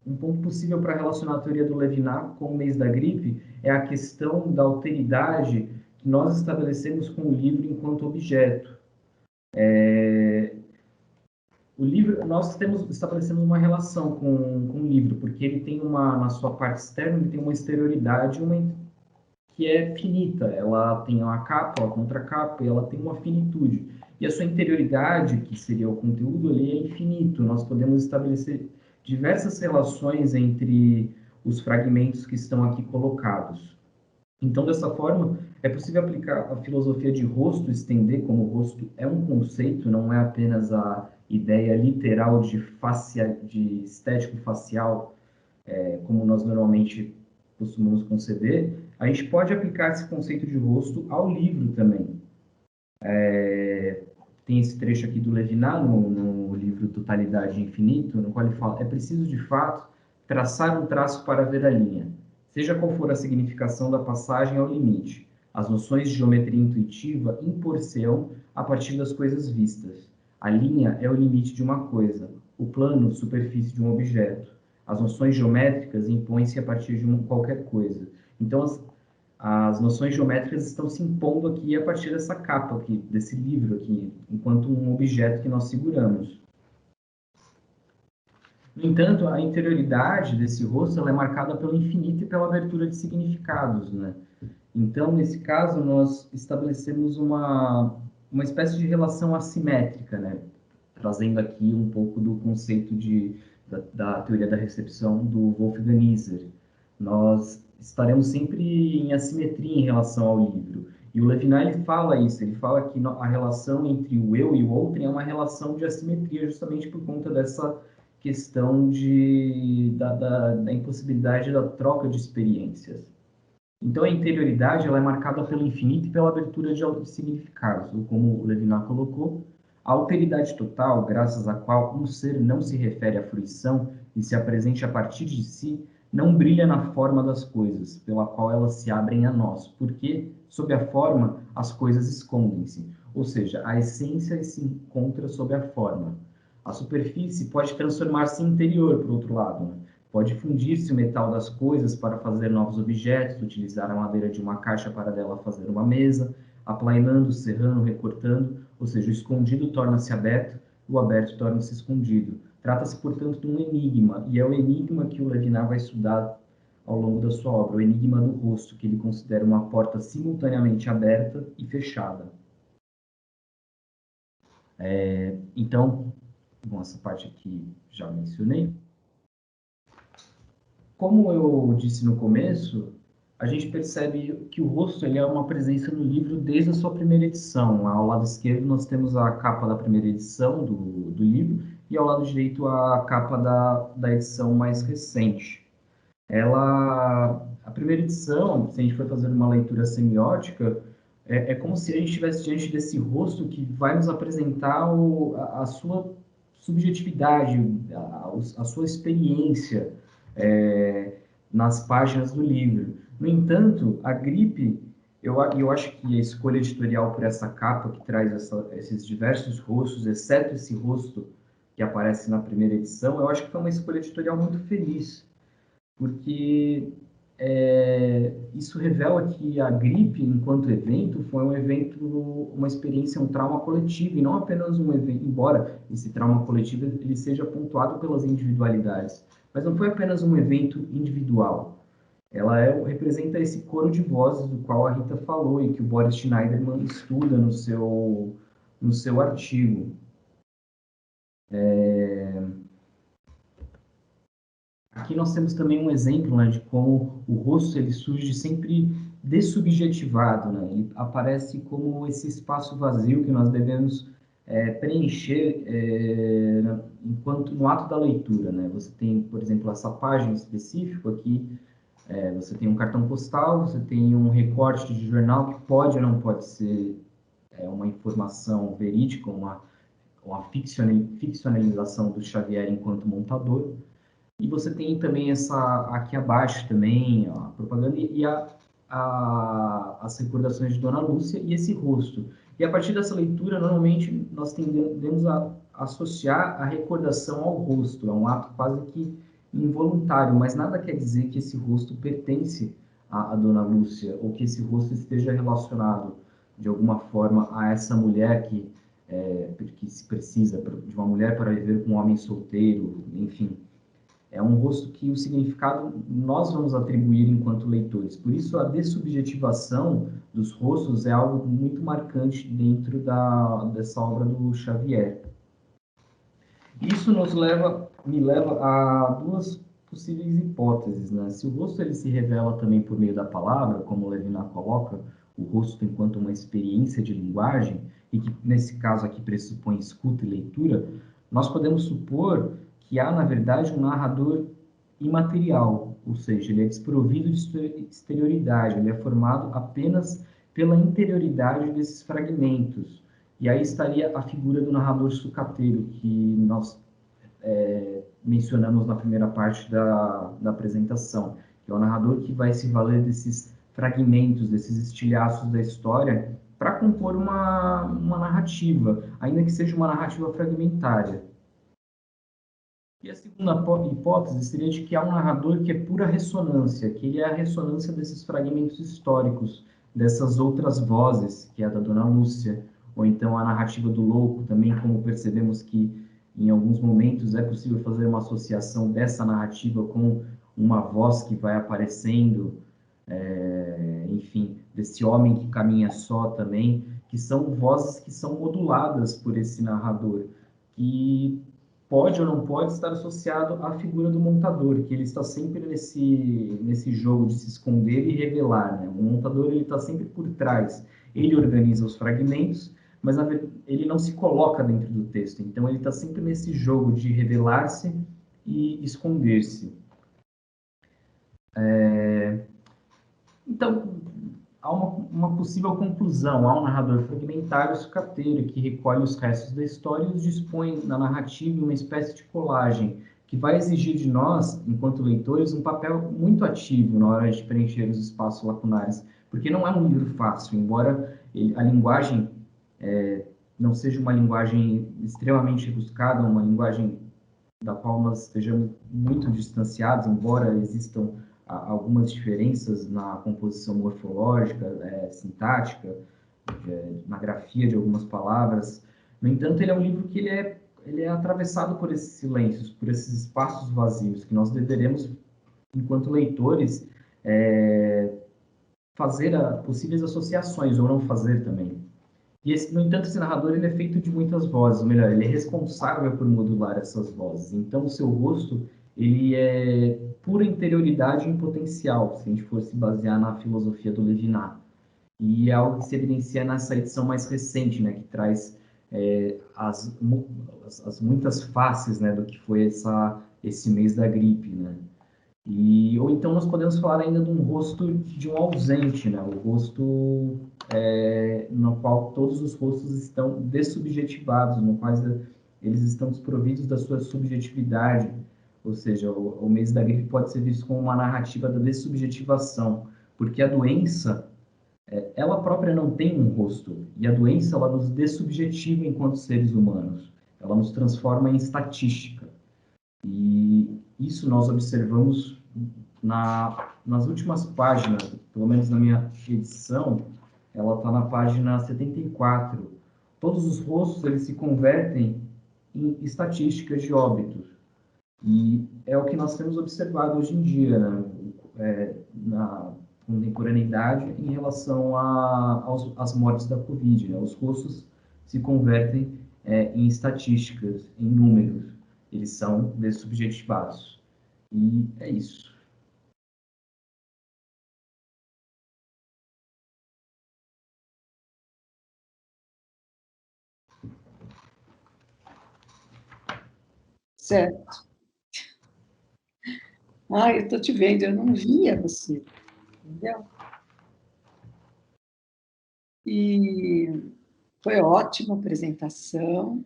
um ponto possível para relacionar a teoria do Levinas com o mês da gripe é a questão da alteridade que nós estabelecemos com o livro enquanto objeto. O livro, nós estabelecemos uma relação com o livro, porque ele tem na sua parte externa, ele tem uma exterioridade, que é finita. Ela tem uma capa, uma contracapa, e ela tem uma finitude. E a sua interioridade, que seria o conteúdo, ele é infinito. Nós podemos estabelecer diversas relações entre os fragmentos que estão aqui colocados. Então, dessa forma, é possível aplicar a filosofia de rosto, estender como o rosto é um conceito, não é apenas a ideia literal de estético facial, como nós normalmente costumamos conceber. A gente pode aplicar esse conceito de rosto ao livro também. Tem esse trecho aqui do Levinas, no livro Totalidade e Infinito, no qual ele fala: é preciso, de fato, traçar um traço para ver a linha. Seja qual for a significação da passagem ao limite, as noções de geometria intuitiva impor-se-ão a partir das coisas vistas. A linha é o limite de uma coisa, o plano, superfície de um objeto. As noções geométricas impõem-se a partir de qualquer coisa. Então, as noções geométricas estão se impondo aqui a partir dessa capa aqui, desse livro aqui, enquanto um objeto que nós seguramos. No entanto, a interioridade desse rosto ela é marcada pelo infinito e pela abertura de significados, né? Então, nesse caso, nós estabelecemos uma espécie de relação assimétrica, né? Trazendo aqui um pouco do conceito da teoria da recepção do Wolfgang Iser. Nós estaremos sempre em assimetria em relação ao livro. E o Levinas ele fala isso, ele fala que a relação entre o eu e o outro é uma relação de assimetria, justamente por conta dessa questão da impossibilidade da troca de experiências. Então, a interioridade ela é marcada pelo infinito e pela abertura de significados, ou como o Levinas colocou, a alteridade total, graças à qual um ser não se refere à fruição e se apresente a partir de si, não brilha na forma das coisas, pela qual elas se abrem a nós, porque, sob a forma, as coisas escondem-se, ou seja, a essência se encontra sob a forma. A superfície pode transformar-se em interior, por outro lado, né? Pode fundir-se o metal das coisas para fazer novos objetos, utilizar a madeira de uma caixa para dela fazer uma mesa, aplainando, serrando, recortando, ou seja, o escondido torna-se aberto, o aberto torna-se escondido. Trata-se, portanto, de um enigma, e é o enigma que o Levinas vai estudar ao longo da sua obra, o enigma do rosto, que ele considera uma porta simultaneamente aberta e fechada. Então, bom, essa parte aqui já mencionei. Como eu disse no começo, a gente percebe que o rosto ele é uma presença no livro desde a sua primeira edição. Ao lado esquerdo nós temos a capa da primeira edição do livro e ao lado direito a capa da edição mais recente. A primeira edição, se a gente for fazer uma leitura semiótica, é como se a gente estivesse diante desse rosto que vai nos apresentar a sua subjetividade, a sua experiência, nas páginas do livro. No entanto, a gripe, eu acho que a escolha editorial por essa capa que traz esses diversos rostos, exceto esse rosto que aparece na primeira edição, eu acho que foi uma escolha editorial muito feliz, porque isso revela que a gripe, enquanto evento, foi um evento, uma experiência, um trauma coletivo, e não apenas um evento, embora esse trauma coletivo ele seja pontuado pelas individualidades, mas não foi apenas um evento individual. Ela representa esse coro de vozes do qual a Rita falou e que o Boris Schneiderman estuda no seu artigo. Aqui nós temos também um exemplo, né, de como o rosto ele surge sempre dessubjetivado, né? Ele aparece como esse espaço vazio que nós devemos preencher enquanto no ato da leitura, né? Você tem, por exemplo, essa página específica aqui, Você tem um cartão postal, você tem um recorte de jornal que pode ou não pode ser uma informação verídica, uma ficcionalização do Xavier enquanto montador. E você tem também aqui abaixo também, a propaganda e as recordações de Dona Lúcia e esse rosto. E a partir dessa leitura, normalmente, nós tendemos a associar a recordação ao rosto. É um ato quase que involuntário, mas nada quer dizer que esse rosto pertence a Dona Lúcia, ou que esse rosto esteja relacionado, de alguma forma, a essa mulher que se precisa de uma mulher para viver com um homem solteiro, enfim. É um rosto que o significado nós vamos atribuir enquanto leitores. Por isso, a dessubjetivação dos rostos é algo muito marcante dentro dessa obra do Xavier. Isso me leva a duas possíveis hipóteses, né? Se o rosto ele se revela também por meio da palavra, como Levinas coloca, o rosto enquanto uma experiência de linguagem, e que nesse caso aqui pressupõe escuta e leitura, nós podemos supor que há, na verdade, um narrador imaterial, ou seja, ele é desprovido de exterioridade, ele é formado apenas pela interioridade desses fragmentos. E aí estaria a figura do narrador sucateiro, que nós mencionamos na primeira parte da apresentação, que é o narrador que vai se valer desses fragmentos, desses estilhaços da história, para compor uma narrativa, ainda que seja uma narrativa fragmentária. E a segunda hipótese seria de que há um narrador que é pura ressonância, que ele é a ressonância desses fragmentos históricos, dessas outras vozes, que é a da Dona Lúcia, ou então a narrativa do louco, também como percebemos que em alguns momentos é possível fazer uma associação dessa narrativa com uma voz que vai aparecendo, enfim, desse homem que caminha só também, que são vozes que são moduladas por esse narrador, que pode ou não pode estar associado à figura do montador, que ele está sempre nesse jogo de se esconder e revelar, né? O montador ele está sempre por trás, ele organiza os fragmentos, mas ele não se coloca dentro do texto, então ele está sempre nesse jogo de revelar-se e esconder-se. Então, há uma possível conclusão. Há um narrador fragmentário sucateiro que recolhe os restos da história e os dispõe na narrativa em uma espécie de colagem, que vai exigir de nós, enquanto leitores, um papel muito ativo na hora de preencher os espaços lacunares, porque não é um livro fácil, embora a linguagem não seja uma linguagem extremamente rebuscada, uma linguagem da qual nós estejamos muito distanciados, embora existam algumas diferenças na composição morfológica, sintática, na grafia de algumas palavras. No entanto, ele é um livro que ele é atravessado por esses silêncios, por esses espaços vazios, que nós deveremos, enquanto leitores, fazer possíveis associações, ou não fazer também. E, no entanto, esse narrador ele é feito de muitas vozes, ou melhor, ele é responsável por modular essas vozes. Então, o seu rosto ele é pura interioridade em potencial, se a gente fosse basear na filosofia do Levinas. E é algo que se evidencia nessa edição mais recente, né, que traz as muitas faces, né, do que foi esse mês da gripe, né. Ou então nós podemos falar ainda de um rosto de um ausente, né, o rosto no qual todos os rostos estão dessubjetivados, no qual eles estão desprovidos da sua subjetividade, ou seja, o mês da gripe pode ser visto como uma narrativa da dessubjetivação, porque a doença, ela própria não tem um rosto, e a doença, ela nos dessubjetiva enquanto seres humanos, ela nos transforma em estatística, e isso nós observamos nas últimas páginas, pelo menos na minha edição, ela está na página 74. Todos os rostos eles se convertem em estatísticas de óbitos. E é o que nós temos observado hoje em dia, né? Na contemporaneidade em relação às mortes da Covid. Né? Os rostos se convertem em estatísticas, em números. Eles são dessubjetivados. E é isso. Certo. Ah, eu estou te vendo, eu não via você, entendeu? E foi ótima a apresentação,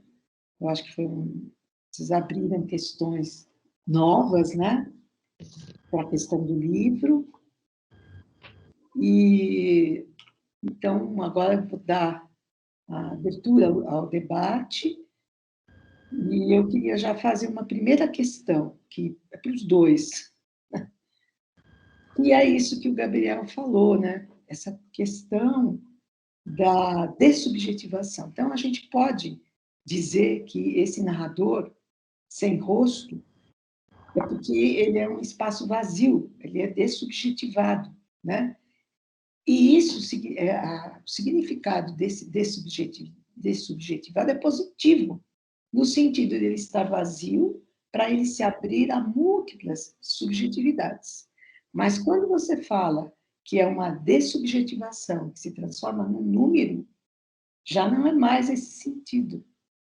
eu acho que vocês abriram questões novas, né, para a questão do livro, e então agora eu vou dar a abertura ao debate, e eu queria já fazer uma primeira questão, que é para os dois. E é isso que o Gabriel falou, né? Essa questão da dessubjetivação. Então, a gente pode dizer que esse narrador sem rosto é porque ele é um espaço vazio, ele é dessubjetivado, né? E isso, o significado desse dessubjetivado é positivo, no sentido de ele estar vazio para ele se abrir a múltiplas subjetividades. Mas quando você fala que é uma dessubjetivação, que se transforma num número, já não é mais esse sentido,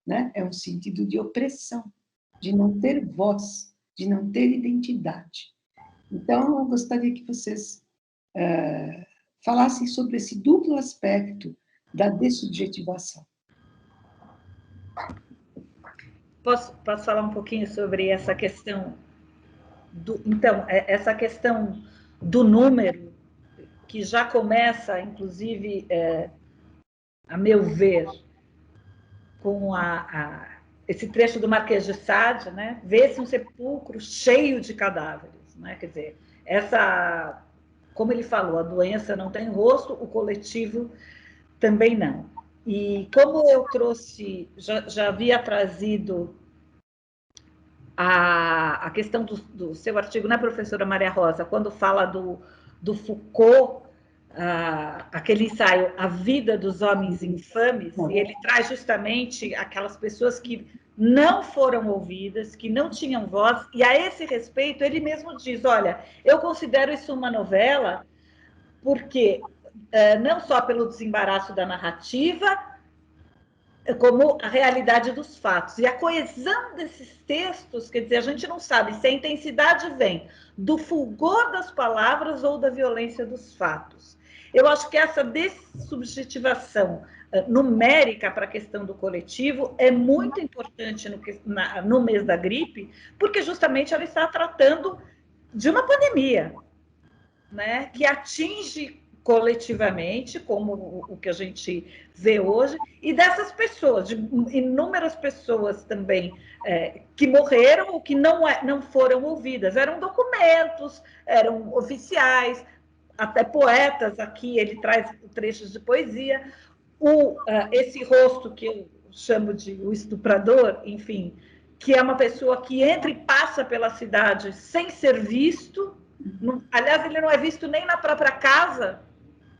né? É um sentido de opressão, de não ter voz, de não ter identidade. Então, eu gostaria que vocês falassem sobre esse duplo aspecto da dessubjetivação. Posso falar um pouquinho sobre essa questão essa questão do número, que já começa, inclusive, a meu ver, com esse trecho do Marquês de Sade, né? Vê-se um sepulcro cheio de cadáveres, né? Quer dizer, como ele falou, a doença não tem rosto, o coletivo também não. E como eu trouxe, já havia trazido a questão do seu artigo, né, professora Maria Rosa, quando fala do Foucault, aquele ensaio A Vida dos Homens Infames, e ele traz justamente aquelas pessoas que não foram ouvidas, que não tinham voz, e a esse respeito ele mesmo diz, olha, eu considero isso uma novela porque não só pelo desembaraço da narrativa, como a realidade dos fatos. E a coesão desses textos, quer dizer, a gente não sabe se a intensidade vem do fulgor das palavras ou da violência dos fatos. Eu acho que essa dessubjetivação numérica para a questão do coletivo é muito importante no mês da gripe, porque justamente ela está tratando de uma pandemia, né, que atinge coletivamente, como o que a gente vê hoje, e dessas pessoas, de inúmeras pessoas também que morreram ou que não foram ouvidas. Eram documentos, eram oficiais, até poetas, aqui ele traz trechos de poesia. Esse rosto que eu chamo de o estuprador, enfim, que é uma pessoa que entra e passa pela cidade sem ser visto. Aliás, ele não é visto nem na própria casa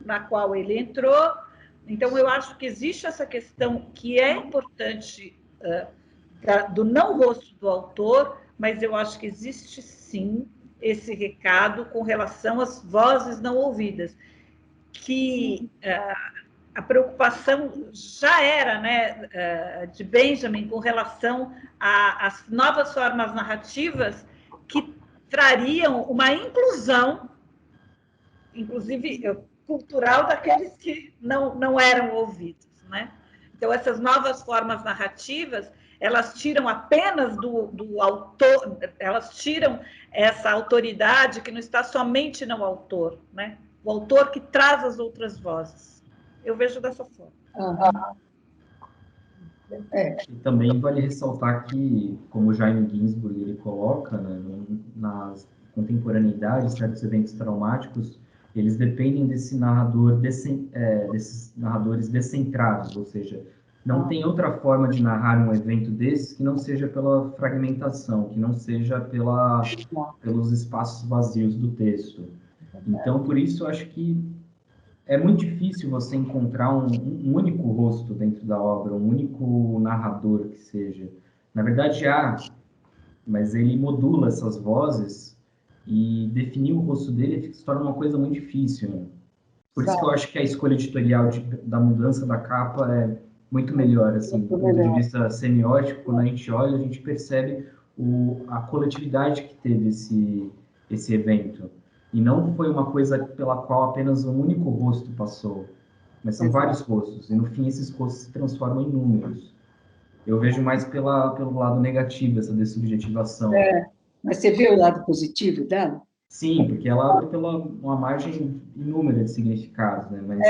na qual ele entrou. Então, eu acho que existe essa questão que é importante do não rosto do autor, mas eu acho que existe sim esse recado com relação às vozes não ouvidas, que a preocupação já era, né, de Benjamin com relação às novas formas narrativas que trariam uma inclusão, inclusive cultural, daqueles que não eram ouvidos, né? Então, essas novas formas narrativas, elas tiram apenas do autor, elas tiram essa autoridade que não está somente no autor, né? O autor que traz as outras vozes. Eu vejo dessa forma. E também vale ressaltar que, como o Jaime Ginsburg ele coloca, né, nas contemporaneidades, certos eventos traumáticos, eles dependem desses narradores descentrados, ou seja, não tem outra forma de narrar um evento desses que não seja pela fragmentação, que não seja pelos espaços vazios do texto. Então, por isso, eu acho que é muito difícil você encontrar um único rosto dentro da obra, um único narrador que seja. Na verdade, há, mas ele modula essas vozes e definir o rosto dele se torna uma coisa muito difícil, né? Por isso que eu acho que a escolha editorial da mudança da capa é muito melhor, assim, do ponto de vista semiótico. Quando a gente olha, a gente percebe a coletividade que teve esse evento. E não foi uma coisa pela qual apenas um único rosto passou, mas são vários rostos, e no fim esses rostos se transformam em números. Eu vejo mais pelo lado negativo, essa dessubjetivação. Mas você vê o lado positivo dela? Sim, porque ela vai pela uma margem inúmera de significados, né? Mas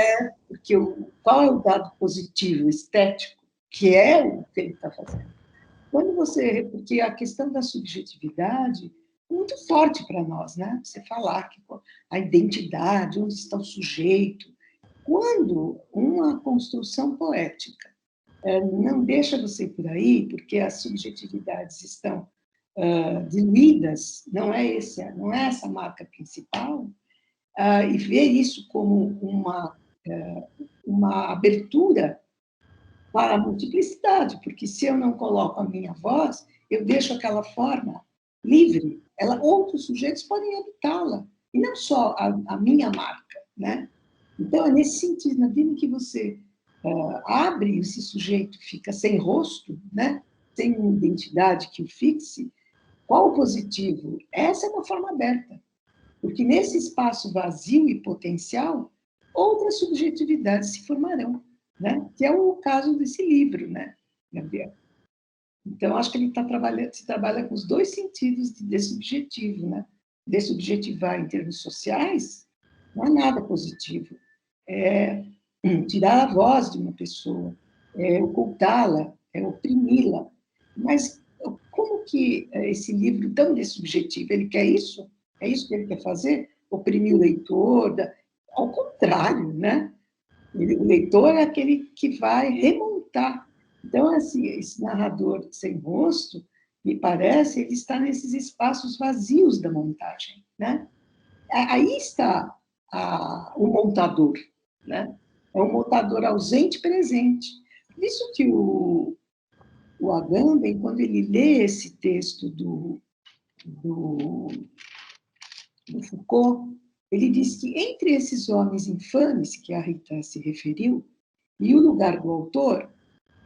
Porque qual é o lado positivo, estético, que é o que ele está fazendo? Porque a questão da subjetividade é muito forte para nós, né? Você falar que a identidade, onde está o sujeito. Quando uma construção poética não deixa você ir por aí, porque as subjetividades estão diluídas, não é essa a marca principal, e ver isso como uma abertura para a multiplicidade, porque se eu não coloco a minha voz, eu deixo aquela forma livre, outros sujeitos podem habitá-la, e não só a minha marca, né? Então, é nesse sentido, na medida em que você abre, esse sujeito fica sem rosto, né? Sem uma identidade que o fixe, qual o positivo? Essa é uma forma aberta, porque nesse espaço vazio e potencial, outras subjetividades se formarão, né? Que é o caso desse livro, né, Gabriel? Então, acho que ele se trabalha com os dois sentidos de dessubjetivo, né? Dessubjetivar em termos sociais não é nada positivo. É tirar a voz de uma pessoa, é ocultá-la, é oprimi-la. Mas como que esse livro tão dessubjetivo, ele quer isso? É isso que ele quer fazer? Oprimir o leitor? Ao contrário, né? O leitor é aquele que vai remontar. Então, assim, esse narrador sem rosto, me parece, ele está nesses espaços vazios da montagem, né? Aí está o montador, né? É um montador ausente presente. Por isso que o Agamben, quando ele lê esse texto do Foucault, ele diz que entre esses homens infames que a Rita se referiu e o lugar do autor,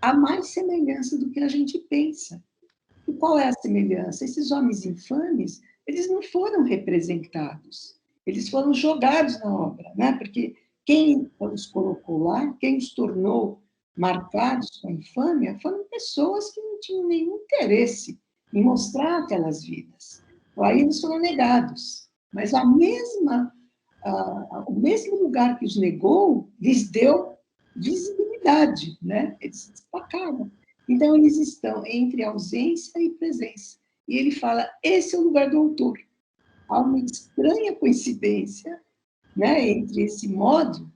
há mais semelhança do que a gente pensa. E qual é a semelhança? Esses homens infames, eles não foram representados, eles foram jogados na obra, né? Porque quem os colocou lá, quem os tornou marcados com a infâmia, foram pessoas que não tinham nenhum interesse em mostrar aquelas vidas. Aí eles foram negados. Mas o mesmo lugar que os negou lhes deu visibilidade, né? Eles se destacaram. Então, eles estão entre ausência e presença. E ele fala, esse é o lugar do autor. Há uma estranha coincidência, né, entre esse modo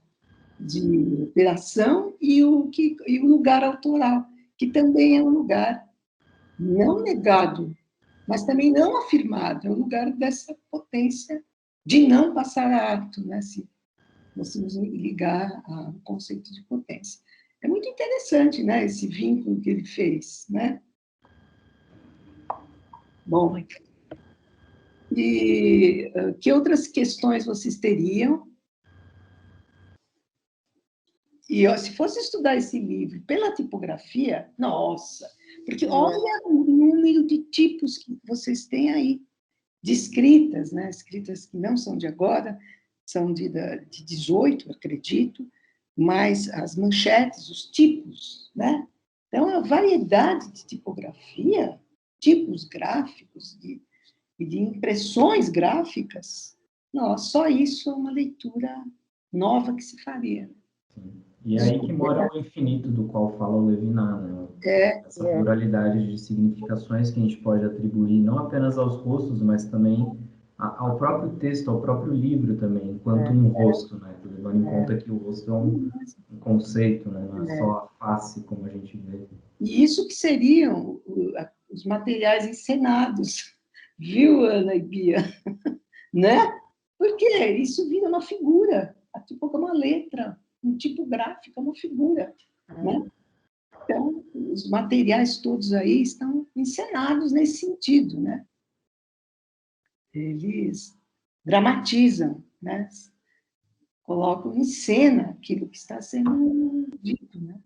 de operação e o lugar autoral, que também é um lugar não negado, mas também não afirmado, é o lugar dessa potência de não passar a ato, né, se nós ligar ao conceito de potência. É muito interessante, né, esse vínculo que ele fez, né? Bom, e que outras questões vocês teriam? E se fosse estudar esse livro pela tipografia, nossa, porque olha o número de tipos que vocês têm aí, de escritas, né? Escritas que não são de agora, são de 18, acredito, mas as manchetes, os tipos, né? Então, a variedade de tipografia, tipos gráficos e de impressões gráficas, nossa, só isso é uma leitura nova que se faria. sim. E é aí que mora o infinito do qual fala o Levinas, né? Essa pluralidade de significações que a gente pode atribuir não apenas aos rostos, mas também ao próprio texto, ao próprio livro também, enquanto um rosto, né? Levando em conta que o rosto é um conceito, né? Não é só a face como a gente vê. E isso que seriam os materiais encenados, viu, Ana e Bia? Né? Porque isso vira uma figura, tipo uma letra, um tipo gráfico, uma figura, né? Então, os materiais todos aí estão encenados nesse sentido, né? Eles dramatizam, né? Colocam em cena aquilo que está sendo dito, né?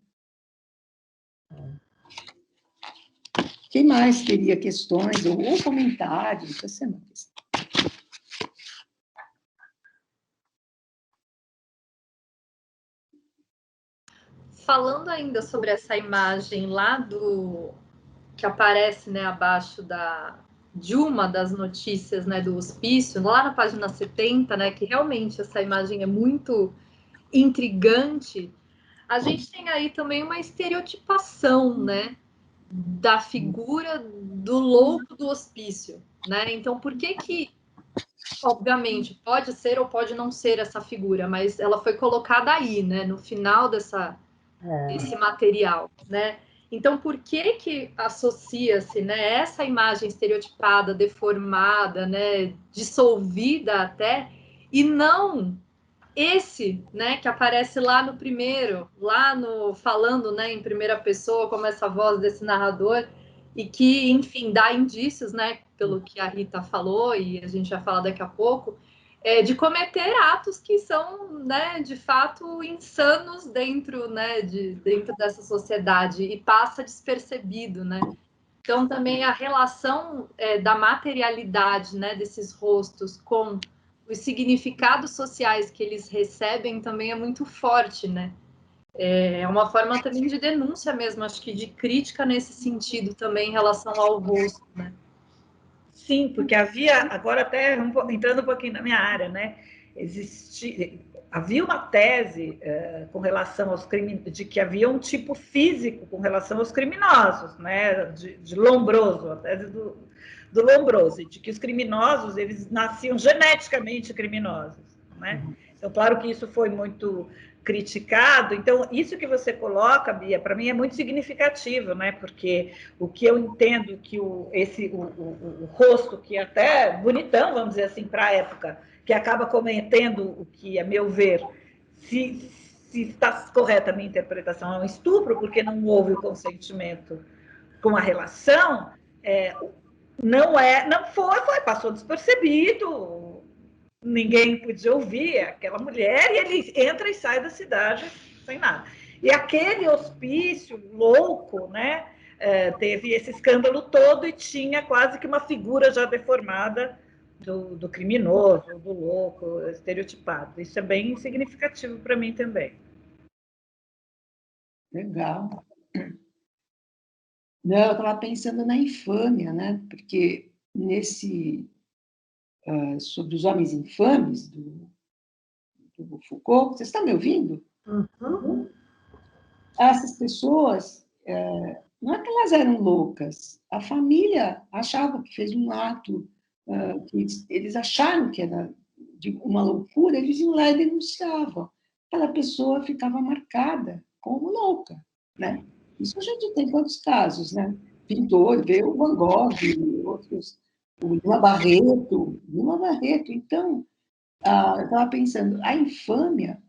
Quem mais teria questões ou comentários? Essa é uma questão. falando ainda sobre essa imagem lá do que aparece, né, abaixo de uma das notícias, né, do hospício, lá na página 70, né, que realmente essa imagem é muito intrigante, a gente tem aí também uma estereotipação, né, da figura do louco do hospício, né? Então, por que obviamente, pode ser ou pode não ser essa figura, mas ela foi colocada aí, né, no final desse material, né? Então, por que associa-se, né, essa imagem estereotipada, deformada, né, dissolvida até, e não esse, né, que aparece lá no primeiro, lá no falando, né, em primeira pessoa, como essa voz desse narrador, e que, enfim, dá indícios, né, pelo que a Rita falou, e a gente vai falar daqui a pouco, de cometer atos que são, né, de fato insanos dentro, né, dentro dessa sociedade, e passa despercebido, né. Então, também a relação da materialidade, né, desses rostos com os significados sociais que eles recebem também é muito forte, né? É uma forma também de denúncia mesmo, acho que de crítica nesse sentido também em relação ao rosto, né? Sim, porque havia, agora até entrando um pouquinho na minha área, né? Havia uma tese com relação aos crimes, de que havia um tipo físico com relação aos criminosos, né? De Lombroso, a tese do Lombroso, de que os criminosos eles nasciam geneticamente criminosos, né? Então, claro que isso foi muito criticado. Então, isso que você coloca, Bia, para mim é muito significativo, né? Porque o que eu entendo que o rosto, que é até bonitão, vamos dizer assim, para a época, que acaba cometendo o que, a meu ver, se está correta a minha interpretação, é um estupro, porque não houve o consentimento com a relação, não foi, passou despercebido, ninguém podia ouvir aquela mulher, e ele entra e sai da cidade sem nada. E aquele hospício louco, né, teve esse escândalo todo e tinha quase que uma figura já deformada do criminoso, do louco, estereotipado. Isso é bem significativo para mim também. Legal. Não, eu estava pensando na infâmia, né? Porque sobre os homens infames do Foucault, vocês estão me ouvindo? Uhum. Essas pessoas, não é que elas eram loucas, a família achava que fez um ato que eles acharam que era de uma loucura, eles iam lá e denunciavam. Aquela pessoa ficava marcada como louca, né? Isso a gente tem quantos casos, né? Pintor, vê o Van Gogh, outros, o Lima Barreto. Então, eu estava pensando, a infâmia,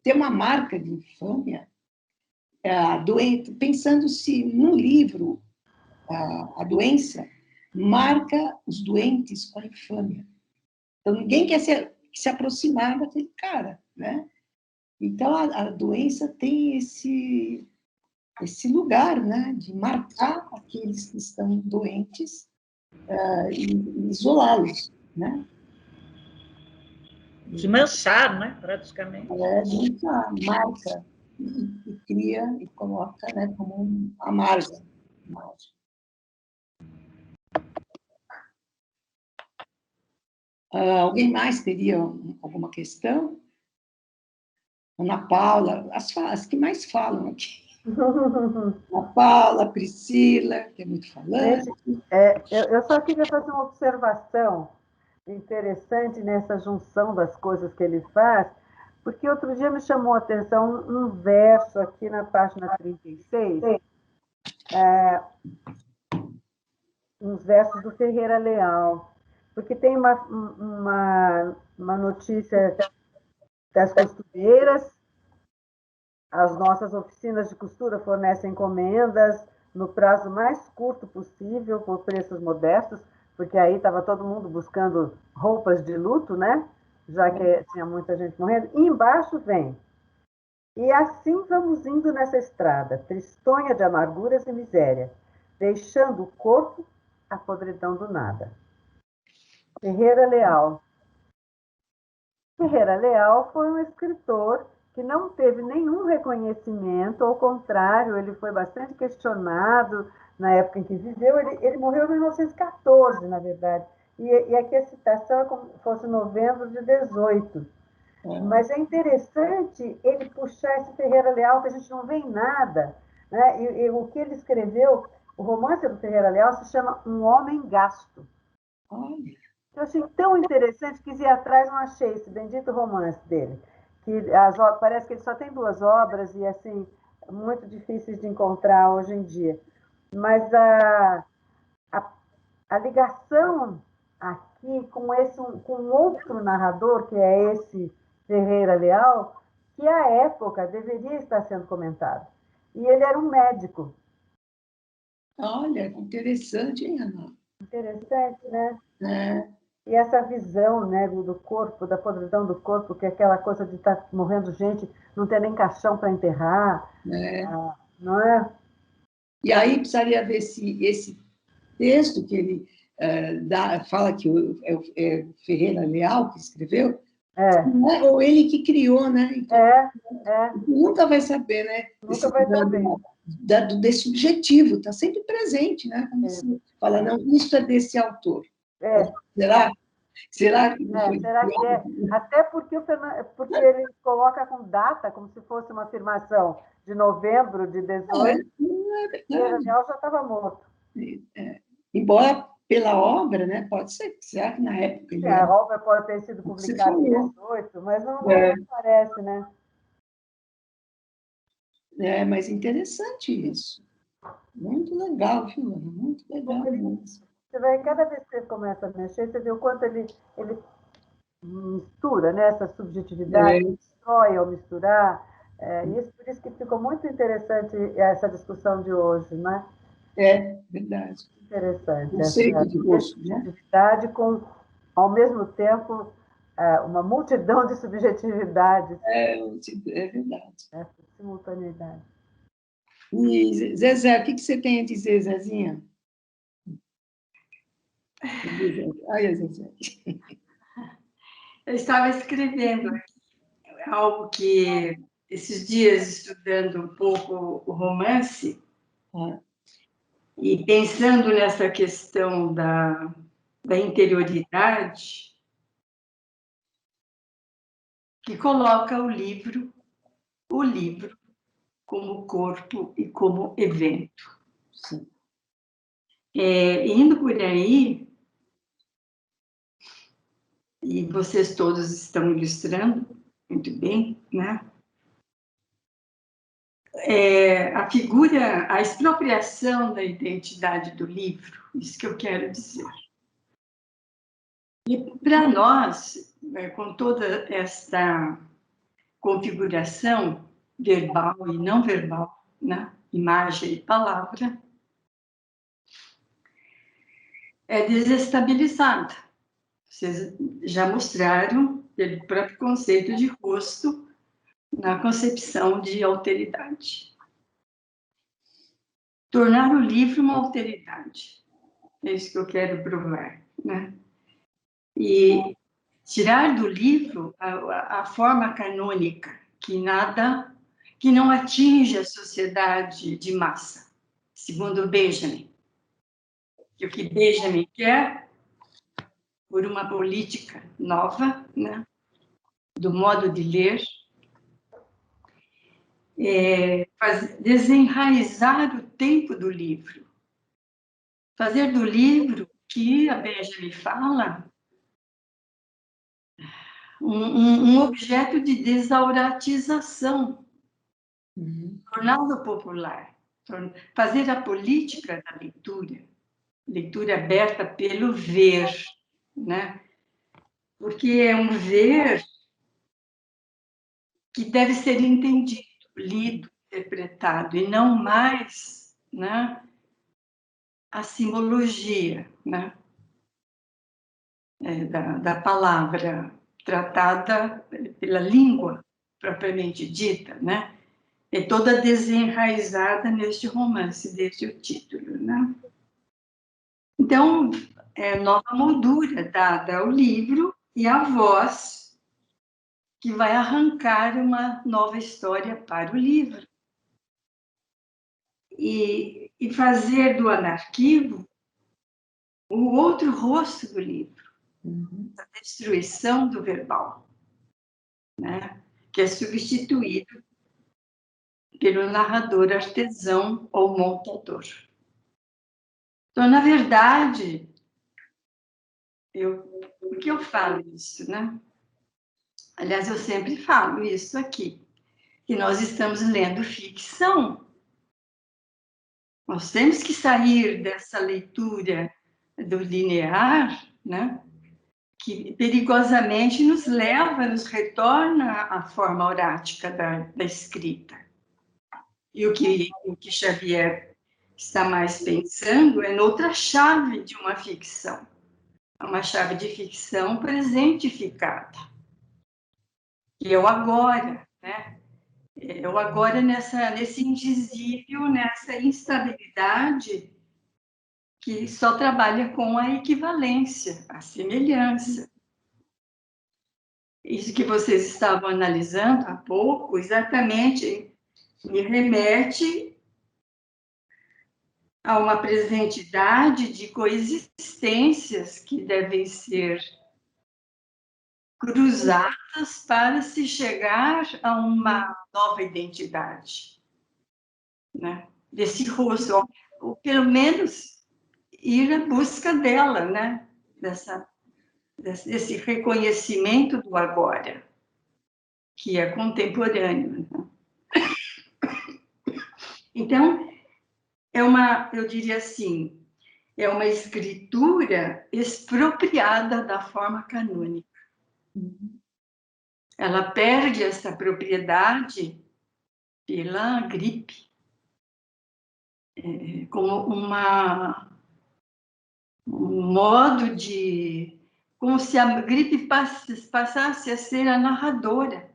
ter uma marca de infâmia, doente, pensando se no livro a doença marca os doentes com a infâmia. Então, ninguém quer se aproximar daquele cara, né? Então, a doença tem esse lugar, né, de marcar aqueles que estão doentes e isolá-los, né? De manchar, né, praticamente. Muita marca e cria e coloca, né, como a margem. Alguém mais teria alguma questão? Ana Paula, as que mais falam aqui. Ana Paula, Priscila, que é muito falante. Eu só queria fazer uma observação interessante nessa junção das coisas que ele faz, porque outro dia me chamou a atenção um verso aqui na página 36, uns versos do Ferreira Leal, porque tem uma notícia das costureiras. As nossas oficinas de costura fornecem encomendas no prazo mais curto possível, por preços modestos, porque aí estava todo mundo buscando roupas de luto, né? Já que tinha muita gente morrendo. E embaixo vem: e assim vamos indo nessa estrada, tristonha de amarguras e miséria, deixando o corpo a podridão do nada. Ferreira Leal. Ferreira Leal foi um escritor que não teve nenhum reconhecimento, ao contrário, ele foi bastante questionado na época em que viveu. Ele morreu em 1914, na verdade, e aqui a citação é como se fosse novembro de 18. Mas é interessante ele puxar esse Ferreira Leal, que a gente não vê em nada, né? E o que ele escreveu, o romance do Ferreira Leal se chama Um Homem Gasto. Olha. Eu achei tão interessante, quis ir atrás, não achei esse bendito romance dele. Parece que ele só tem 2 obras e, assim, muito difíceis de encontrar hoje em dia. Mas a ligação aqui com outro narrador, que é esse Ferreira Leal, que à época deveria estar sendo comentado. E ele era um médico. Olha, interessante, hein, Ana? Interessante, né? É. E essa visão, né, do corpo, da podridão do corpo, que é aquela coisa de estar morrendo gente, não ter nem caixão para enterrar, não é? E aí precisaria ver se esse texto que ele fala que é Ferreira Leal que escreveu, ou ele que criou, né? Então, nunca vai saber, né? Nunca vai saber. Desse objetivo, está sempre presente, né? Quando você fala, não, isso é desse autor. Será? Será que não foi? Será que é? Até porque ele coloca com data, como se fosse uma afirmação de novembro de 18, e o Daniel já estava morto. Embora pela obra, né? Pode ser. Será que na época ele a obra pode ter sido publicada em 18, mas não parece, né? Mas interessante isso. Muito legal, viu, Ana? Muito legal mesmo. Você vai, cada vez que você começa a mexer, você vê o quanto ele mistura, né, essa subjetividade, destrói ao misturar. Por isso que ficou muito interessante essa discussão de hoje, né? É, verdade. Interessante. Conceito de rosto, né? Subjetividade com, ao mesmo tempo, uma multidão de subjetividades. É verdade. Essa simultaneidade. E, Zezé, o que você tem a dizer, Zezinha? Ai, Zezé. Eu estava escrevendo algo que, esses dias, estudando um pouco o romance, e pensando nessa questão da interioridade, que coloca o livro como corpo e como evento. Sim. Indo por aí, e vocês todos estão ilustrando muito bem, né? A figura, a expropriação da identidade do livro, isso que eu quero dizer. E para nós, com toda esta configuração verbal e não verbal, né? Imagem e palavra, é desestabilizada. Vocês já mostraram pelo próprio conceito de rosto na concepção de alteridade. Tornar o livro uma alteridade. É isso que eu quero provar, né? E tirar do livro a forma canônica, que não atinge a sociedade de massa, segundo Benjamin. E o que Benjamin quer, por uma política nova, né, do modo de ler, desenraizar o tempo do livro. Fazer do livro, que a Benjamin fala, um objeto de desauratização, torná-lo popular, fazer a política da leitura aberta pelo ver, né? Porque é um ver que deve ser entendido, lido, interpretado, e não mais, né, a simbologia, né, da palavra tratada pela língua propriamente dita, né, é toda desenraizada neste romance, desde o título, né. Então, nova moldura dada ao livro e à voz que vai arrancar uma nova história para o livro. E fazer do anarquivo o outro rosto do livro, a destruição do verbal, né? Que é substituído pelo narrador artesão ou montador. Então, na verdade, por que eu falo isso, né? Aliás, eu sempre falo isso aqui, que nós estamos lendo ficção. Nós temos que sair dessa leitura do linear, né? Que perigosamente nos leva, nos retorna à forma horática da escrita. E o que Xavier está mais pensando é noutra chave de uma ficção. Uma chave de ficção presentificada. Que é o agora, né? É o agora nesse indizível, nessa instabilidade que só trabalha com a equivalência, a semelhança. Isso que vocês estavam analisando há pouco, exatamente me remete a uma presentidade de coexistências que devem ser cruzadas para se chegar a uma nova identidade, né? Desse rosto, ou pelo menos ir à busca dela, né? Desse reconhecimento do agora, que é contemporâneo. Então, eu diria assim, é uma escritura expropriada da forma canônica. Ela perde essa propriedade pela gripe, como um modo de... como se a gripe passasse a ser a narradora,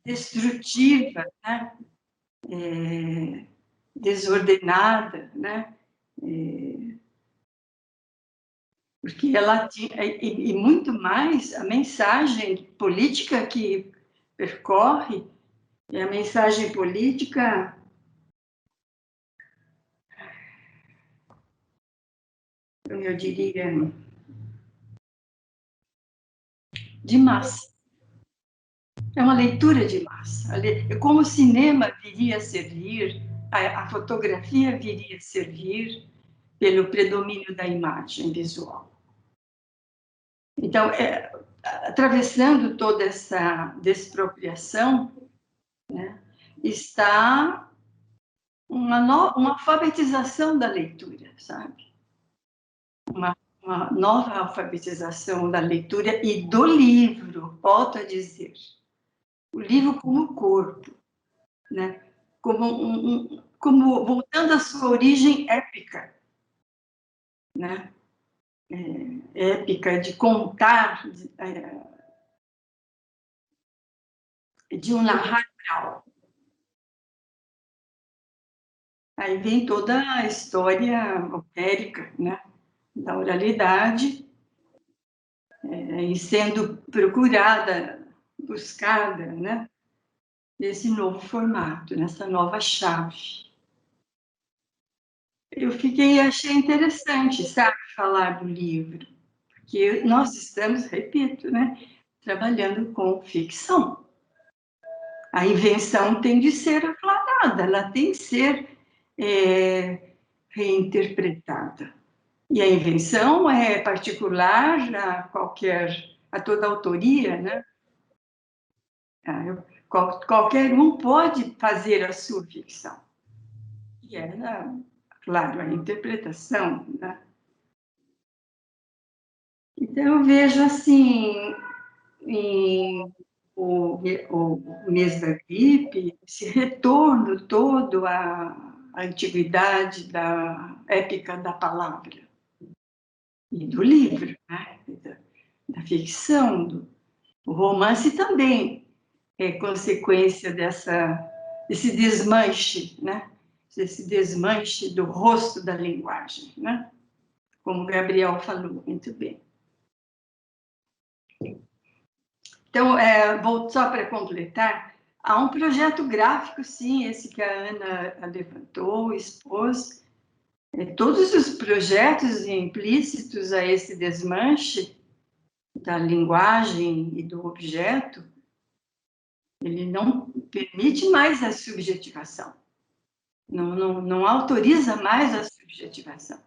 destrutiva, né? Desordenada, né? Porque ela tinha, e muito mais, a mensagem política que percorre é a mensagem política eu diria, de massa. É uma leitura de massa. Como o cinema viria a servir, a fotografia viria a servir pelo predomínio da imagem visual. Então, atravessando toda essa despropriação, né, está uma alfabetização da leitura, sabe? Uma nova alfabetização da leitura e do livro, volto a dizer. O livro como corpo, né? Como voltando à sua origem épica, né? Épica de contar, de um narrar oral. Aí vem toda a história opérica, né? Da oralidade, e sendo procurada, buscada, né? Nesse novo formato, nessa nova chave. Achei interessante, sabe, falar do livro, porque nós estamos, repito, né, trabalhando com ficção. A invenção tem de ser aclarada, ela tem de ser reinterpretada. E a invenção é particular a toda autoria, né? Qualquer um pode fazer a sua ficção. E claro, a interpretação, né? Então, eu vejo assim, o mês da gripe, esse retorno todo à antiguidade da épica da palavra e do livro, né? Da ficção, o romance também é consequência desse desmanche, né? Desse desmanche do rosto da linguagem, né? Como Gabriel falou muito bem. Então, vou só para completar, há um projeto gráfico, sim, esse que a Ana levantou, expôs. Todos os projetos implícitos a esse desmanche da linguagem e do objeto, ele não permite mais a subjetivação, não autoriza mais a subjetivação.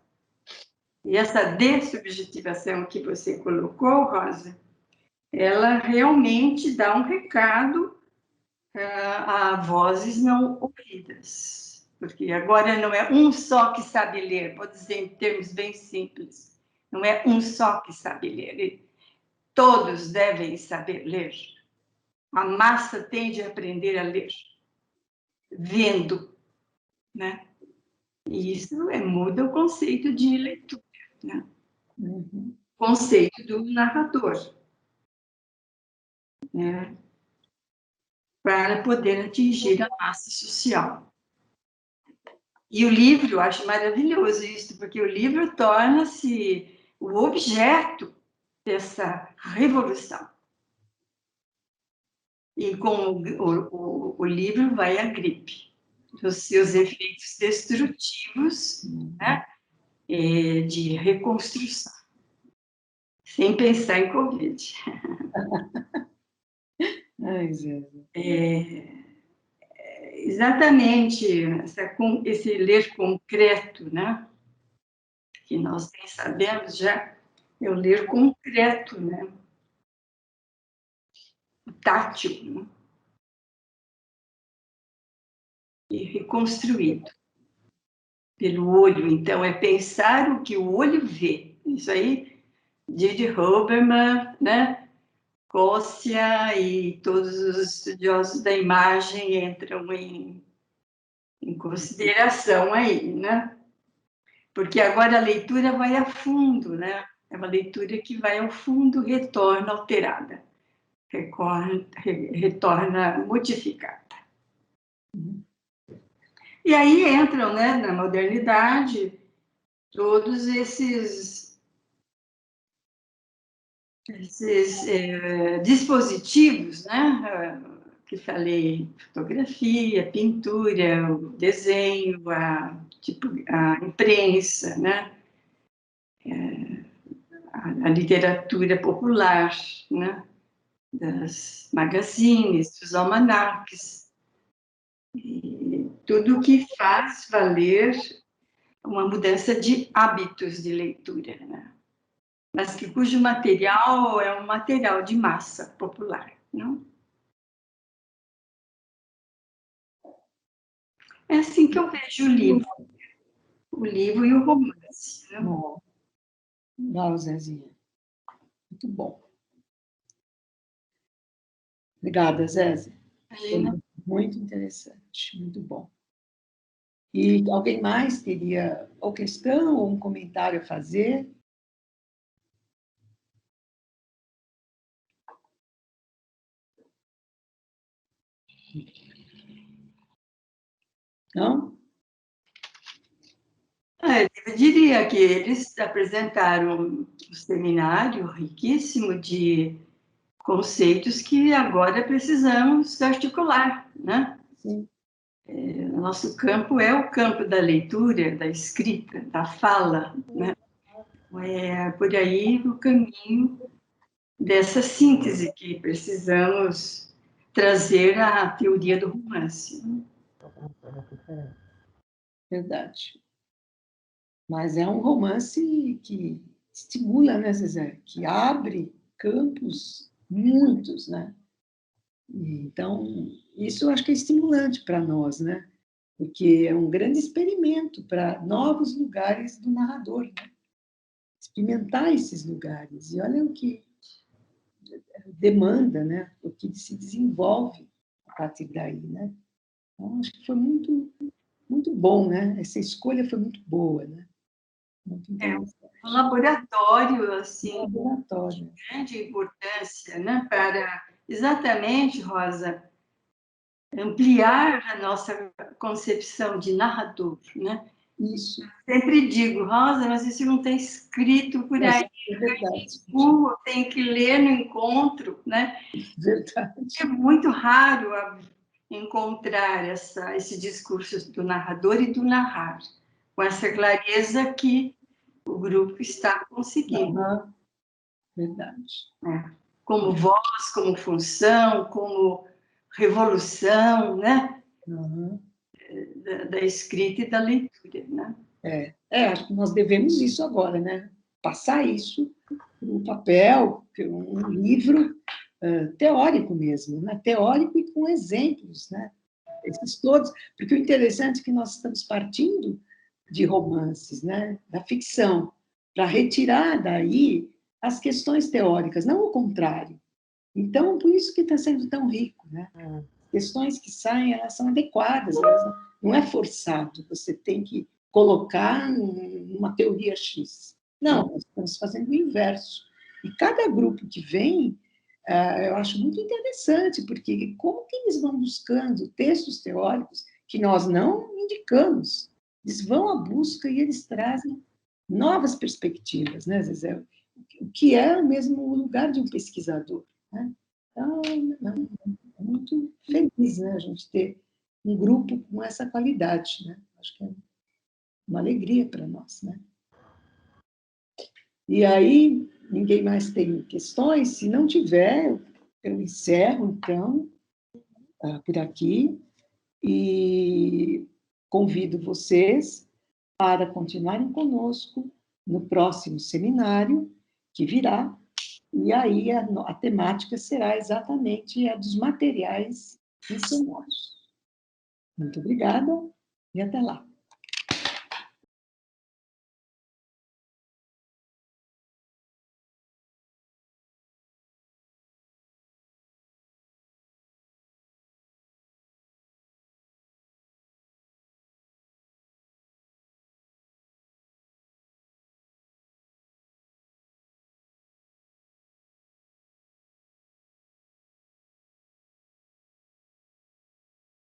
E essa dessubjetivação que você colocou, Rosa, ela realmente dá um recado a vozes não ouvidas. Porque agora não é um só que sabe ler, vou dizer em termos bem simples. Não é um só que sabe ler. Todos devem saber ler. A massa tem de aprender a ler, vendo, né? E isso muda o conceito de leitura, né? Uhum. O conceito do narrador, né? Para poder atingir a massa social. E o livro, eu acho maravilhoso isso, porque o livro torna-se o objeto dessa revolução. E com o livro vai a gripe, os seus efeitos destrutivos, né, de reconstrução, sem pensar em Covid. Ai, Zé. Exatamente, esse ler concreto, né, que nós bem sabemos já, é o ler concreto, né, tátil, né, e reconstruído pelo olho. Então, é pensar o que o olho vê. Isso aí, Didi Huberman, né? Cossia e todos os estudiosos da imagem entram em consideração aí, né? Porque agora a leitura vai a fundo, né? É uma leitura que vai ao fundo, retorna alterada, retorna modificada. E aí entram, né, na modernidade, todos esses dispositivos, né, que falei, fotografia, pintura, o desenho, a imprensa, né, a literatura popular, né, das magazines, dos almanaques, e tudo que faz valer uma mudança de hábitos de leitura, né? Mas cujo material é um material de massa popular, não? É assim que eu vejo o livro e o romance. Não? Legal, Zezinha. Muito bom. Obrigada, Zézia. Muito interessante, muito bom. E alguém mais teria ou questão ou um comentário a fazer? Não? Eu diria que eles apresentaram um seminário riquíssimo de conceitos que agora precisamos articular, né? Sim. Nosso campo é o campo da leitura, da escrita, da fala, né? É por aí o caminho dessa síntese que precisamos trazer à teoria do romance. Verdade. Mas é um romance que estimula, né, Zezé? Que abre campos muitos, né? Então, isso eu acho que é estimulante para nós, né? Porque é um grande experimento para novos lugares do narrador, né? Experimentar esses lugares. E olha o que demanda, né? O que se desenvolve a partir daí, né? Então, acho que foi muito, muito bom, né? Essa escolha foi muito boa, né? Muito interessante. Um laboratório, assim, Laboratório. de grande importância, né? Para exatamente, Rosa, ampliar a nossa concepção de narrador, né? Isso. Sempre digo, Rosa, mas isso não está escrito por aí. É verdade. Tem que ler no encontro, né? Verdade. É muito raro encontrar esse discurso do narrador e do narrar, com essa clareza que o grupo está conseguindo. Uhum. Verdade. Como voz, como função, como revolução, né? Uhum. Da escrita e da leitura, né? Acho que nós devemos isso agora, né? Passar isso para o papel, um livro teórico mesmo, né? Teórico e com exemplos, né? Esses todos, porque o interessante é que nós estamos partindo de romances, né? Da ficção, para retirar daí as questões teóricas, não o contrário. Então, por isso que está sendo tão rico, né? Questões que saem, elas são adequadas, não é forçado, você tem que colocar uma teoria X. Não, nós estamos fazendo o inverso. E cada grupo que vem, eu acho muito interessante, porque como que eles vão buscando textos teóricos que nós não indicamos? Eles vão à busca e eles trazem novas perspectivas, né, Zezé? O que é mesmo o lugar de um pesquisador, né? Então, é muito feliz, né, a gente ter um grupo com essa qualidade, né? Acho que é uma alegria para nós, né? E aí, ninguém mais tem questões? Se não tiver, eu encerro, então, por aqui, e convido vocês para continuarem conosco no próximo seminário que virá, e aí a temática será exatamente a dos materiais ensinados. Muito obrigada e até lá.